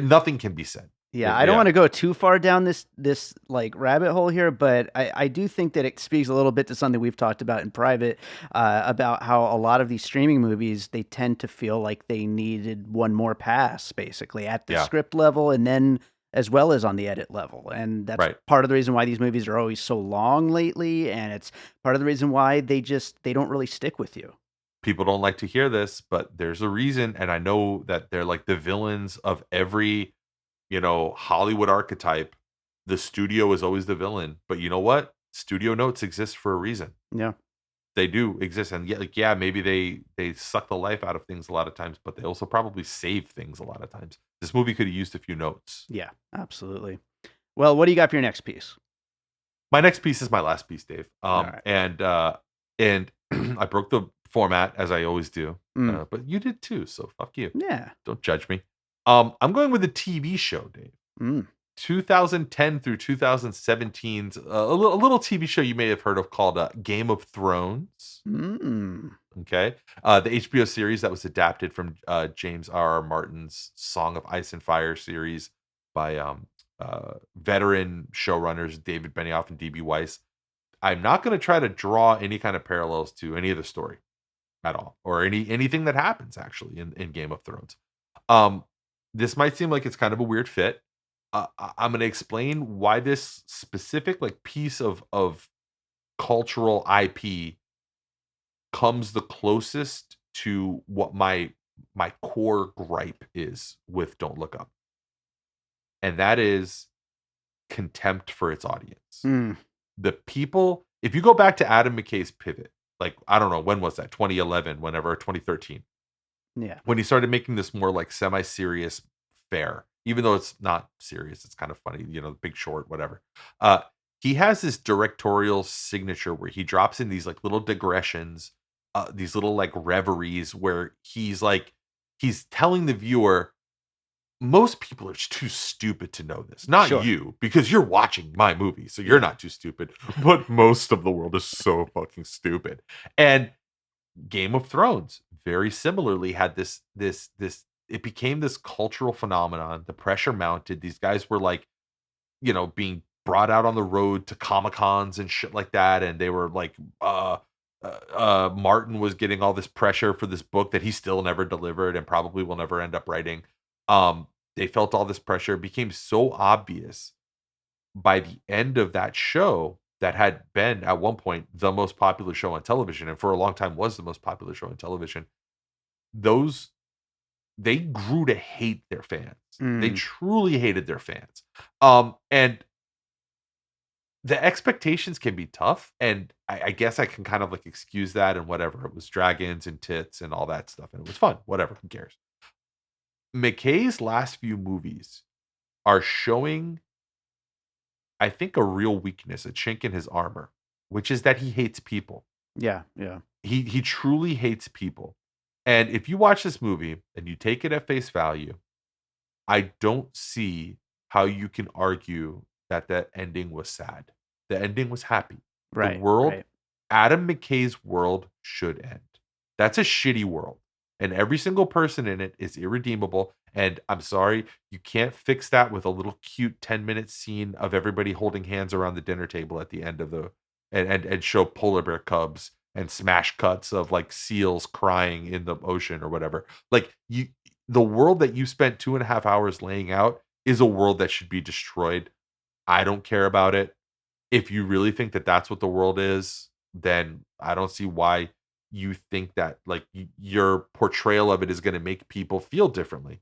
nothing can be said. Yeah, I don't want to go too far down this like rabbit hole here, but I do think that it speaks a little bit to something we've talked about in private, about how a lot of these streaming movies, they tend to feel like they needed one more pass, basically at the Yeah. script level and then as well as on the edit level. And that's Right. part of the reason why these movies are always so long lately, and it's part of the reason why they don't really stick with you. People don't like to hear this, but there's a reason, and I know that they're like the villains of every, Hollywood archetype. The studio is always the villain, but you know what? Studio notes exist for a reason. Yeah. They do exist, and maybe they suck the life out of things a lot of times, but they also probably save things a lot of times. This movie could have used a few notes. Yeah, absolutely. Well, what do you got for your next piece? My next piece is my last piece, Dave. Right. And I broke the format as I always do, but you did too, so fuck you. Yeah. Don't judge me. I'm going with a TV show, Dave. 2010 through 2017's a little TV show you may have heard of called Game of Thrones. Okay, the HBO series that was adapted from James R.R. Martin's Song of Ice and Fire series by veteran showrunners David Benioff and D.B. Weiss. I'm not going to try to draw any kind of parallels to any of the story at all, or anything that happens actually in Game of Thrones. This might seem like it's kind of a weird fit. I'm going to explain why this specific piece of cultural IP comes the closest to what my core gripe is with Don't Look Up, and that is contempt for its audience. The people, if you go back to Adam McKay's pivot, I don't know, when was that? 2011, whenever, 2013. Yeah. When he started making this more semi-serious fare, even though it's not serious, it's kind of funny, Big Short, whatever. He has this directorial signature where he drops in these little digressions, these little reveries where he's telling the viewer, most people are too stupid to know this. Not you, because you're watching my movie, so you're not too stupid. But most of the world is so fucking stupid. And Game of Thrones, very similarly, had this. It became this cultural phenomenon. The pressure mounted. These guys were being brought out on the road to Comic-Cons and shit like that, and they were Martin was getting all this pressure for this book that he still never delivered and probably will never end up writing. They felt all this pressure. It became so obvious by the end of that show that had been at one point the most popular show on television, and for a long time was the most popular show on television. They grew to hate their fans. They truly hated their fans. And the expectations can be tough, and I guess I can kind of excuse that and whatever. It was dragons and tits and all that stuff, and it was fun. Whatever, who cares? McKay's last few movies are showing, I think, a real weakness, a chink in his armor, which is that he hates people. Yeah, yeah. He truly hates people. And if you watch this movie and you take it at face value, I don't see how you can argue that that ending was sad. The ending was happy. Right. The world, right. Adam McKay's world should end. That's a shitty world. And every single person in it is irredeemable. And I'm sorry, you can't fix that with a little cute 10-minute scene of everybody holding hands around the dinner table at the end of and show polar bear cubs and smash cuts of seals crying in the ocean or whatever. The world that you spent 2.5 hours laying out is a world that should be destroyed. I don't care about it. If you really think that that's what the world is, then I don't see why you think that your portrayal of it is going to make people feel differently.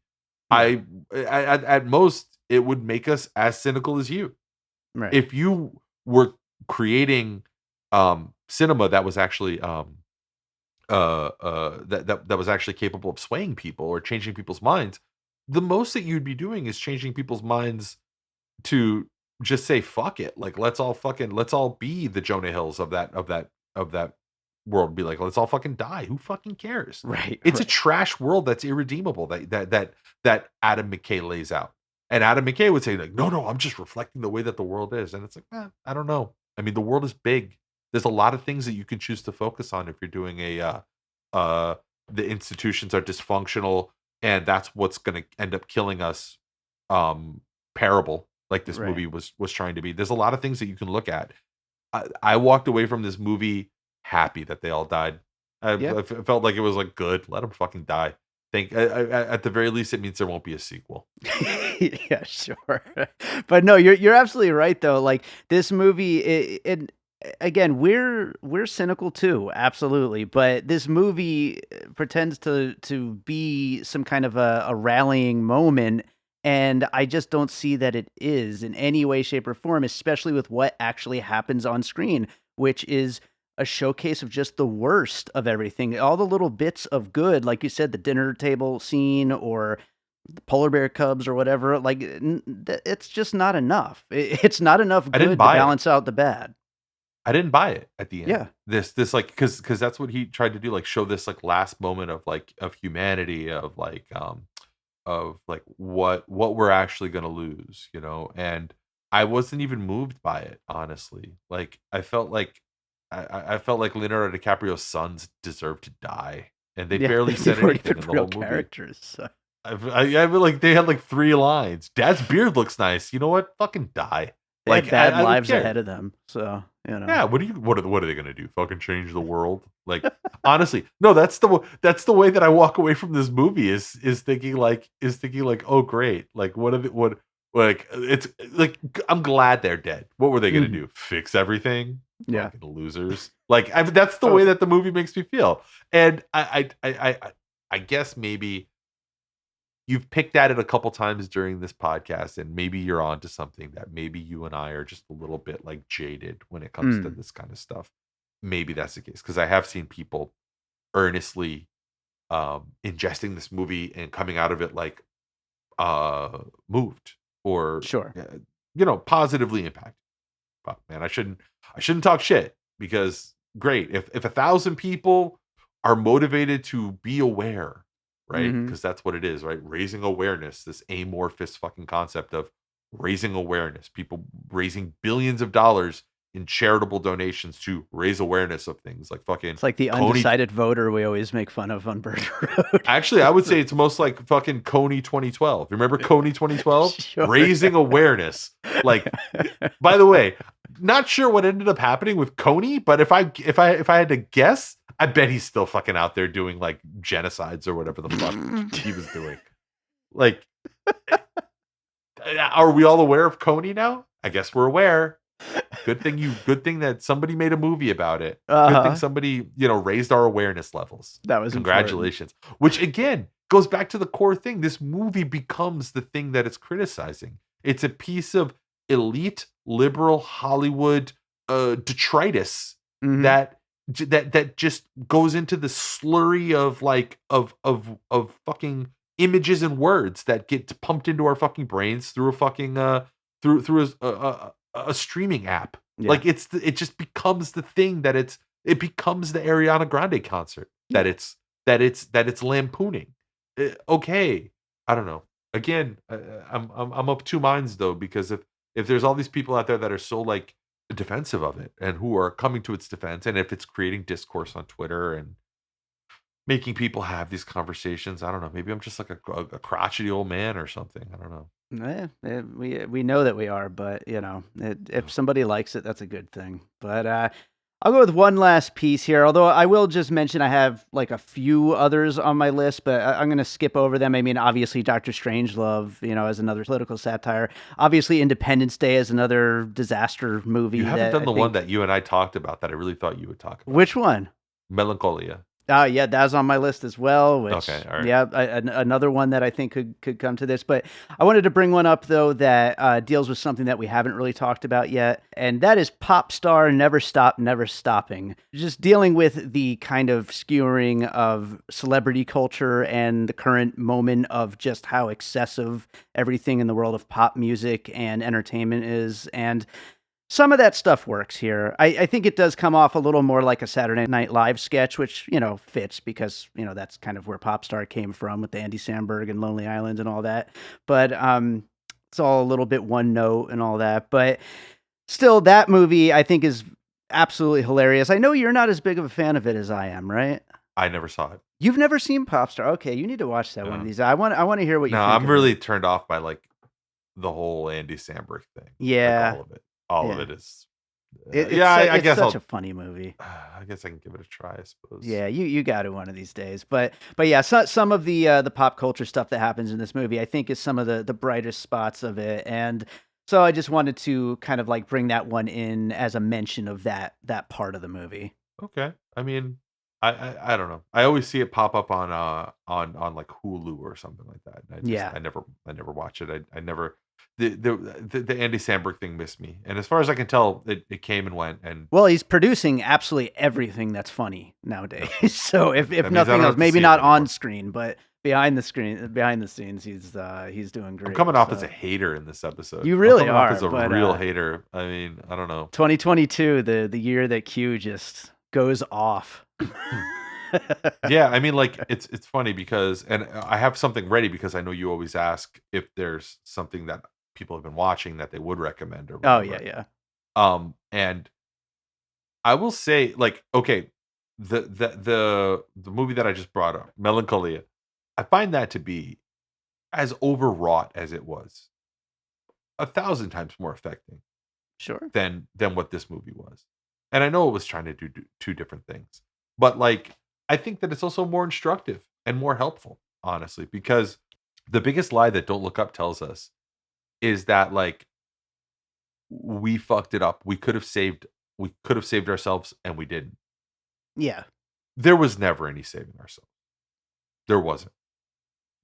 At most it would make us as cynical as you. Right. If you were creating cinema that was actually that was actually capable of swaying people or changing people's minds, the most that you'd be doing is changing people's minds to just say fuck it. Let's all be the Jonah Hills of that world. Be let's all fucking die. Who fucking cares? Right. It's a trash world that's irredeemable that Adam McKay lays out. And Adam McKay would say no, I'm just reflecting the way that the world is. And it's I don't know. I mean, the world is big. There's a lot of things that you can choose to focus on if you're doing the institutions are dysfunctional and that's what's going to end up killing us parable like this movie was trying to be. There's a lot of things that you can look at. I walked away from this movie happy that they all died. I felt like it was like good. Let them fucking die. At the very least, it means there won't be a sequel. Yeah, sure. But no, you're absolutely right though. Like this movie, it again, we're cynical too, absolutely. But this movie pretends to be some kind of a rallying moment, and I just don't see that it is in any way, shape, or form, especially with what actually happens on screen, which is a showcase of just the worst of everything. All the little bits of good, like you said, the dinner table scene or the polar bear cubs or whatever, like it's just not enough. It's not enough good to balance out the bad. I didn't buy it at the end. Yeah. This like because that's what he tried to do, like show this like last moment of like of humanity, of like what we're actually gonna lose, you know. And I wasn't even moved by it, honestly. Like I felt like Leonardo DiCaprio's sons deserved to die, and they barely said anything in the whole movie. Characters. So. I feel like they had like 3 lines. Dad's beard looks nice. You know what? Fucking die. They had bad lives ahead of them, so you know. Yeah, what are they gonna do? Fucking change the world? Like honestly, no. That's the way that I walk away from this movie is thinking like oh great, like what like it's like I'm glad they're dead. What were they gonna do? Fix everything? Yeah, fucking losers. Like that's the way that the movie makes me feel, and I guess maybe. You've picked at it a couple times during this podcast, and maybe you're onto something that maybe you and I are just a little bit like jaded when it comes to this kind of stuff. Maybe that's the case because I have seen people earnestly ingesting this movie and coming out of it like moved or positively impacted. But man, I shouldn't talk shit because great if 1,000 people are motivated to be aware. Right? Because that's what it is, right? Raising awareness, this amorphous fucking concept of raising awareness, people raising billions of dollars in charitable donations to raise awareness of things like fucking. It's like the undecided voter we always make fun of on Bird Road. Actually, I would say it's most like fucking Coney 2012. Remember Coney 2012? Sure. Raising awareness. Like, by the way, not sure what ended up happening with Coney, but if I had to guess, I bet he's still fucking out there doing like genocides or whatever the fuck he was doing. Like, are we all aware of Coney now? I guess we're aware. Good thing that somebody made a movie about it. Good thing somebody, raised our awareness levels. That was congratulations. Important. Which again goes back to the core thing. This movie becomes the thing that it's criticizing. It's a piece of elite liberal Hollywood detritus that just goes into the slurry of like of fucking images and words that get pumped into our fucking brains through a fucking through a streaming app. Yeah. Like it just becomes the thing that it becomes the Ariana Grande concert that it's lampooning. Okay, I don't know. Again, I'm of two minds though, because if there's all these people out there that are so like defensive of it and who are coming to its defense, and if it's creating discourse on Twitter and making people have these conversations, I don't know, maybe I'm just like a crotchety old man or something. I don't know. We know that we are, but if somebody likes it, that's a good thing. But I'll go with one last piece here, although I will just mention I have like a few others on my list, but I'm going to skip over them. I mean, obviously Dr. Strangelove, as another political satire. Obviously Independence Day is another disaster movie. You haven't done the one that you and I talked about that I really thought you would talk about. Which one? Melancholia. Yeah, that's on my list as well. Which, okay, all right. Yeah, another one that I think could come to this. But I wanted to bring one up, though, that deals with something that we haven't really talked about yet, and that is Pop Star Never Stop, Never Stopping. Just dealing with the kind of skewering of celebrity culture and the current moment of just how excessive everything in the world of pop music and entertainment is. And some of that stuff works here. I think it does come off a little more like a Saturday Night Live sketch, which, fits because, that's kind of where Popstar came from with Andy Samberg and Lonely Island and all that. But it's all a little bit one note and all that. But still, that movie, I think, is absolutely hilarious. I know you're not as big of a fan of it as I am, right? I never saw it. You've never seen Popstar? Okay, you need to watch that one of these. I want to hear what you think. No, I'm really turned off by like the whole Andy Samberg thing. Like Yeah. all of it. All of Yeah. it is. I It's guess such I'll. a funny movie. I guess I can give it a try. I suppose. Yeah, you got it one of these days. But yeah, some of the pop culture stuff that happens in this movie, I think, is some of the brightest spots of it. And so I just wanted to kind of like bring that one in as a mention of that part of the movie. Okay. I mean, I don't know. I always see it pop up on like Hulu or something like that. And Yeah. I never watch it. I never the Andy Samberg thing missed me. And as far as I can tell, it came and went. And Well, he's producing absolutely everything that's funny nowadays. So if that means I nothing don't else, have to maybe see him not on anymore. screen, but behind the scenes, he's doing I'm great. coming off as a So hater in this episode. you I'm really coming off are, as a but real hater. I mean, I don't know. 2022, the year that Q just goes off. Yeah, I mean, like it's funny because, and I have something ready because I know you always ask if there's something that people have been watching that they would recommend or Oh yeah, whatever. yeah. And I will say, like, okay, the movie that I just brought up, Melancholia, I find that to be as overwrought as it was, 1,000 times more affecting Sure. than what this movie was. And I know it was trying to do two different things, but like I think that it's also more instructive and more helpful, honestly, because the biggest lie that Don't Look Up tells us is that like we fucked it up. We could have saved ourselves and we didn't. Yeah. There was never any saving ourselves. There wasn't.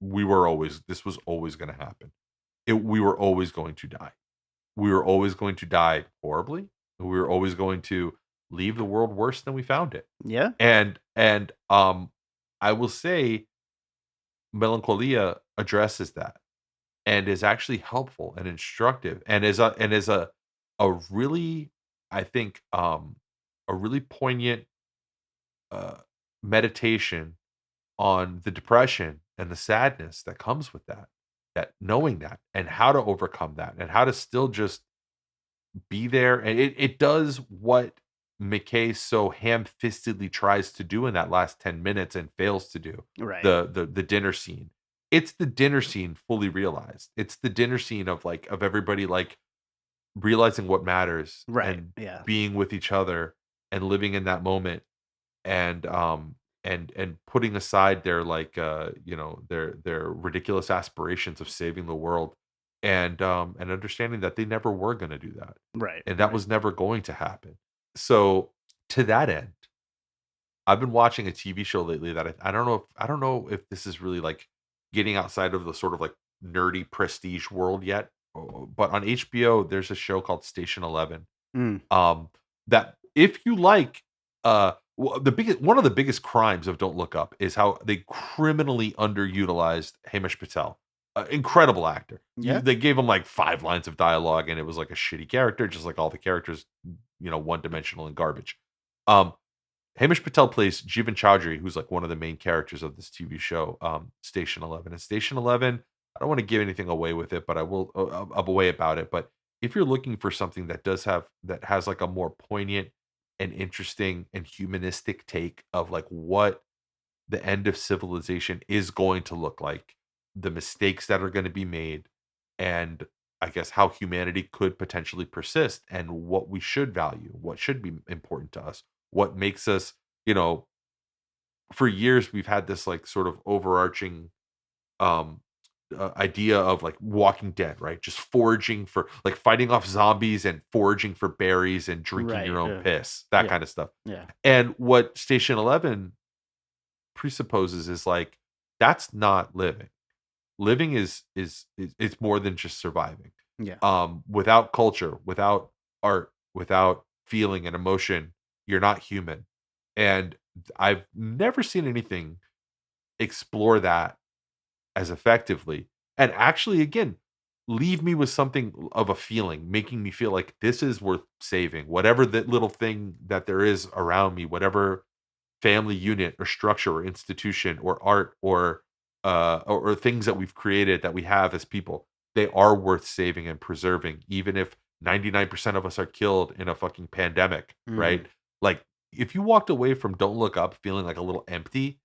This was always going to happen. We were always going to die. We were always going to die horribly. We were always going to leave the world worse than we found it. Yeah. And I will say Melancholia addresses that and is actually helpful and instructive and is a really, I think, a really poignant uh meditation on the depression and the sadness that comes with that knowing that and how to overcome that and how to still just be there. And it does what McKay so ham-fistedly tries to do in that last 10 minutes and fails to do. Right. The dinner scene. It's the dinner scene fully realized. It's the dinner scene of like of everybody like realizing what matters Right. and Yeah. being with each other and living in that moment and putting aside their like their ridiculous aspirations of saving the world and understanding that they never were going to do that Right. and that was never going to happen. So to that end, I've been watching a TV show lately that I don't know if this is really like getting outside of the sort of like nerdy prestige world yet. But on HBO, there's a show called Station 11. Mm. That if you like, the biggest one of the biggest crimes of Don't Look Up is how they criminally underutilized Hamish Patel. Incredible actor. Yeah. They gave him like 5 lines of dialogue, and it was like a shitty character, just like all the characters, one dimensional and garbage. Um, Hamish Patel plays Jeevan Chaudhary, who's like one of the main characters of this TV show, Station 11. And Station 11, I don't want to give anything away with it, but I will away about it. But if you're looking for something that has like a more poignant and interesting and humanistic take of like what the end of civilization is going to look like, the mistakes that are going to be made, and I guess how humanity could potentially persist and what we should value, what should be important to us, what makes us, for years we've had this like sort of overarching um idea of like Walking Dead, right? Just foraging for like fighting off zombies and foraging for berries and drinking Right. your own piss, that Yeah. kind of stuff. Yeah. And what Station 11 presupposes is like that's not living. Living is it's more than just surviving. Yeah. Without culture, without art, without feeling and emotion, you're not human. And I've never seen anything explore that as effectively and actually again leave me with something of a feeling, making me feel like this is worth saving, whatever that little thing that there is around me, whatever family unit or structure or institution or art or things that we've created that we have as people, they are worth saving and preserving, even if 99% of us are killed in a fucking pandemic, Mhm. right? Like if you walked away from Don't Look Up feeling like a little empty,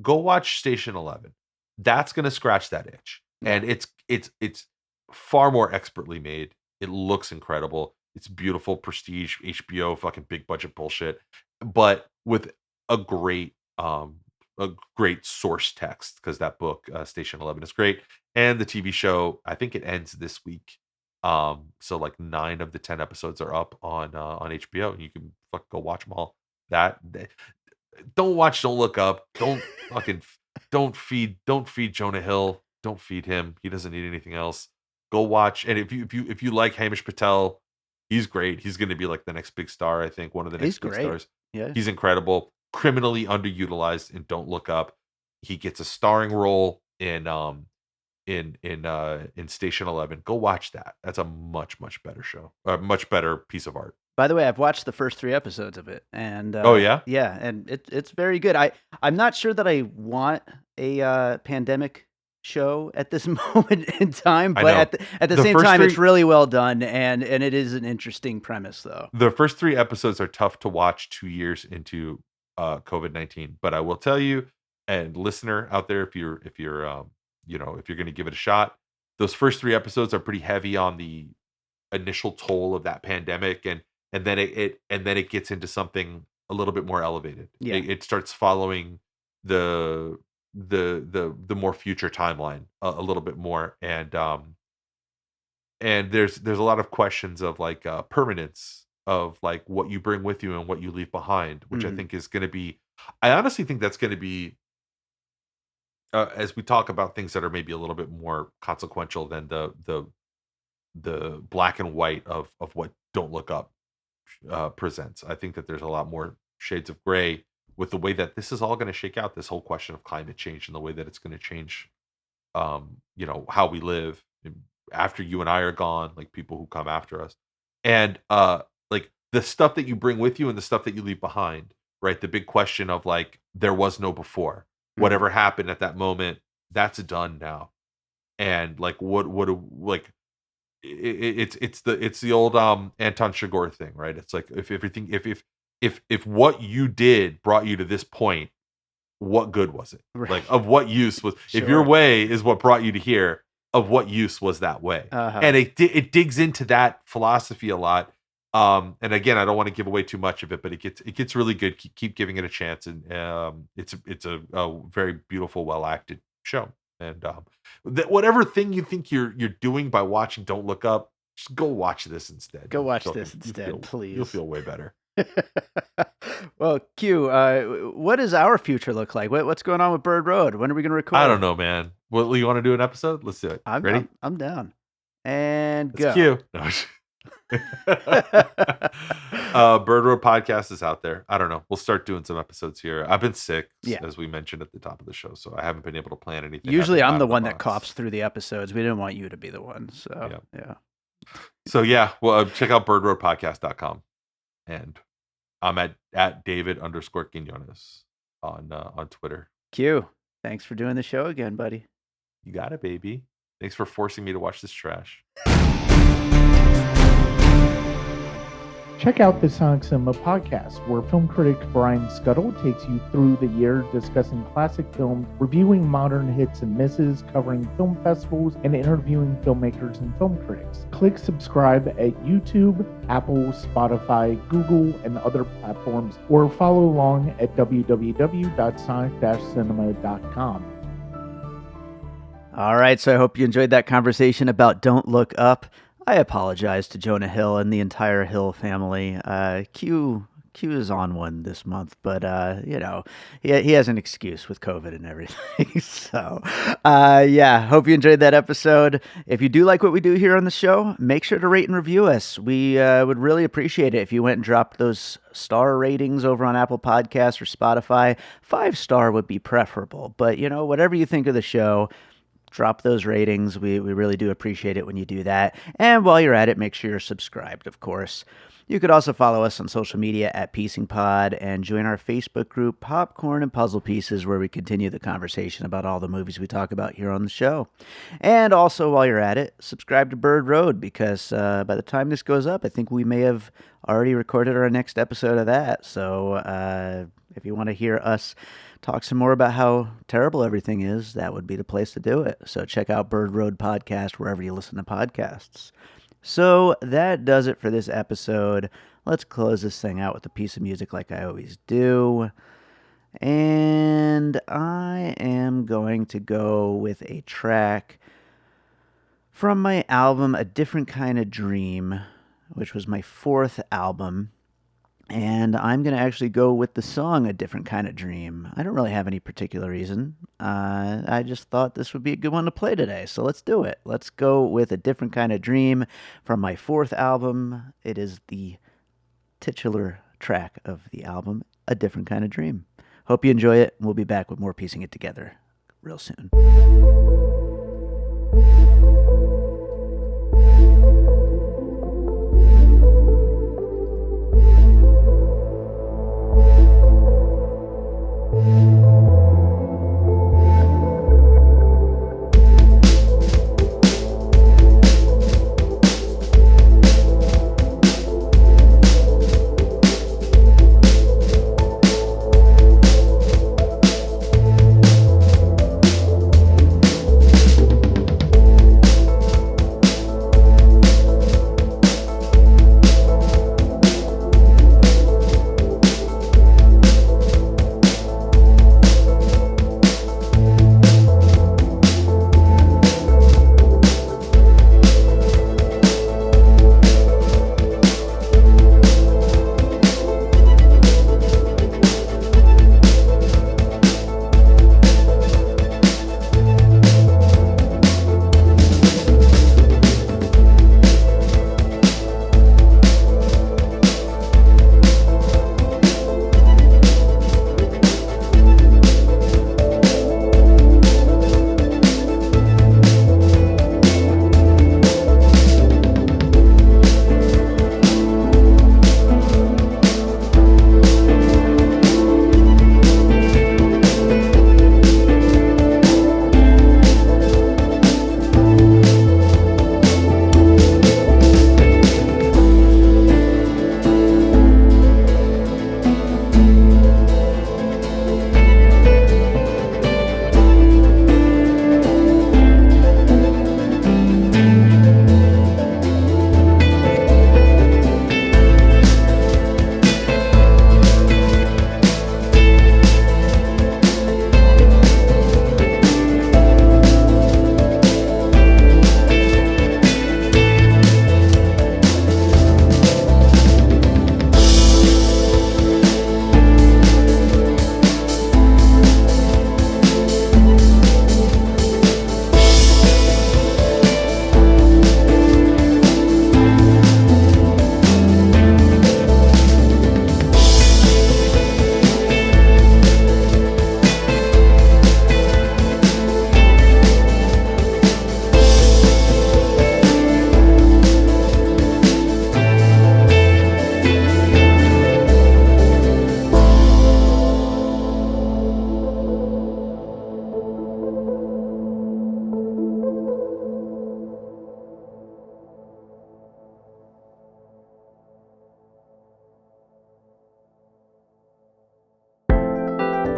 go watch Station 11. That's going to scratch that itch. Yeah. And it's far more expertly made. It looks incredible. It's beautiful, prestige, HBO, fucking big budget bullshit, but with a great um a great source text, because that book, Station 11, is great, and the TV show, I think it ends this week. So like 9 of the 10 episodes are up on HBO, and you can fucking go watch them all. Don't watch Don't Look Up. Fucking don't feed Jonah Hill. Don't feed him. He doesn't need anything else. Go watch. And if you like Hamish Patel, he's great. He's going to be like the next big star, I think, one of the He's next big great. stars. Yeah. He's incredible. Criminally underutilized in Don't Look Up. He gets a starring role in Station 11. Go watch that. That's a much better show. A much better piece of art. By the way, I've watched the first 3 episodes of it, and Oh yeah, yeah, and it's very good. I'm not sure that I want a pandemic show at this moment in time, but at the same time, it's really well done, and it is an interesting premise, though. The first 3 episodes are tough to watch 2 years into COVID-19, but I will tell you, and listener out there, if you're if you're going to give it a shot, those first 3 episodes are pretty heavy on the initial toll of that pandemic, and then it gets into something a little bit more elevated. Yeah. It starts following the more future timeline a little bit more, and there's a lot of questions of like permanence of like what you bring with you and what you leave behind, which I think is going to be. I honestly think that's going to be, as we talk about things that are maybe a little bit more consequential than the black and white of what Don't Look Up presents. I think that there's a lot more shades of gray with the way that this is all going to shake out. This whole question of climate change and the way that it's going to change, how we live after you and I are gone, like people who come after us, and like the stuff that you bring with you and the stuff that you leave behind. Right, the big question of like there was no before. Whatever happened at that moment, that's done now, and like like it's the old Anton Chigurh thing, right? It's like if everything if what you did brought you to this point, what good was it? Right. Like of what use was if your way is what brought you to here, of what use was that way? And it digs into that philosophy a lot. And again, I don't want to give away too much of it, but it gets really good. Keep giving it a chance, and it's a very beautiful, well acted show. And whatever thing you think you're doing by watching Don't Look Up, just go watch this instead. Go watch this instead, please. You'll feel way better. Well, Q, what does our future look like? What's going on with Bird Road? When are we going to record? I don't know, man. Well, you want to do an episode? Let's do it. Ready? I'm down. And That's go. Q. No. Bird Road podcast is out there. I don't know. We'll start doing some episodes here. I've been sick, as we mentioned at the top of the show, so I haven't been able to plan anything. Usually I'm the one that coughs through the episodes. We didn't want you to be the one. So yeah. So yeah, well, check out birdroadpodcast.com, and I'm at David_Quinones on Twitter. Q, thanks for doing the show again, buddy. You got it, baby. Thanks for forcing me to watch this trash. Check out the Sonic Cinema podcast, where film critic Brian Scuttle takes you through the year discussing classic films, reviewing modern hits and misses, covering film festivals, and interviewing filmmakers and film critics. Click subscribe at YouTube, Apple, Spotify, Google, and other platforms, or follow along at www.sonic-cinema.com. All right, so I hope you enjoyed that conversation about Don't Look Up. I apologize to Jonah Hill and the entire Hill family. Q is on one this month, but he has an excuse with COVID and everything. So hope you enjoyed that episode. If you do like what we do here on the show, make sure to rate and review us. We would really appreciate it if you went and dropped those star ratings over on Apple Podcasts or Spotify. 5-star would be preferable, but whatever you think of the show, drop those ratings. We really do appreciate it when you do that. And while you're at it, make sure you're subscribed, of course. You could also follow us on social media at Piecing Pod and join our Facebook group, Popcorn and Puzzle Pieces, where we continue the conversation about all the movies we talk about here on the show. And also, while you're at it, subscribe to Bird Road, because by the time this goes up, I think we may have already recorded our next episode of that. So if you want to hear us talk some more about how terrible everything is, that would be the place to do it. So check out Bird Road Podcast wherever you listen to podcasts. So that does it for this episode. Let's close this thing out with a piece of music like I always do. And I am going to go with a track from my album A Different Kind of Dream, which was my 4th album. And I'm going to actually go with the song A Different Kind of Dream. I don't really have any particular reason. I just thought this would be a good one to play today, so let's do it. Let's go with A Different Kind of Dream from my 4th album. It is the titular track of the album, A Different Kind of Dream. Hope you enjoy it, and we'll be back with more Piecing It Together real soon.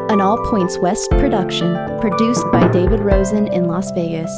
An All Points West production, produced by David Rosen in Las Vegas.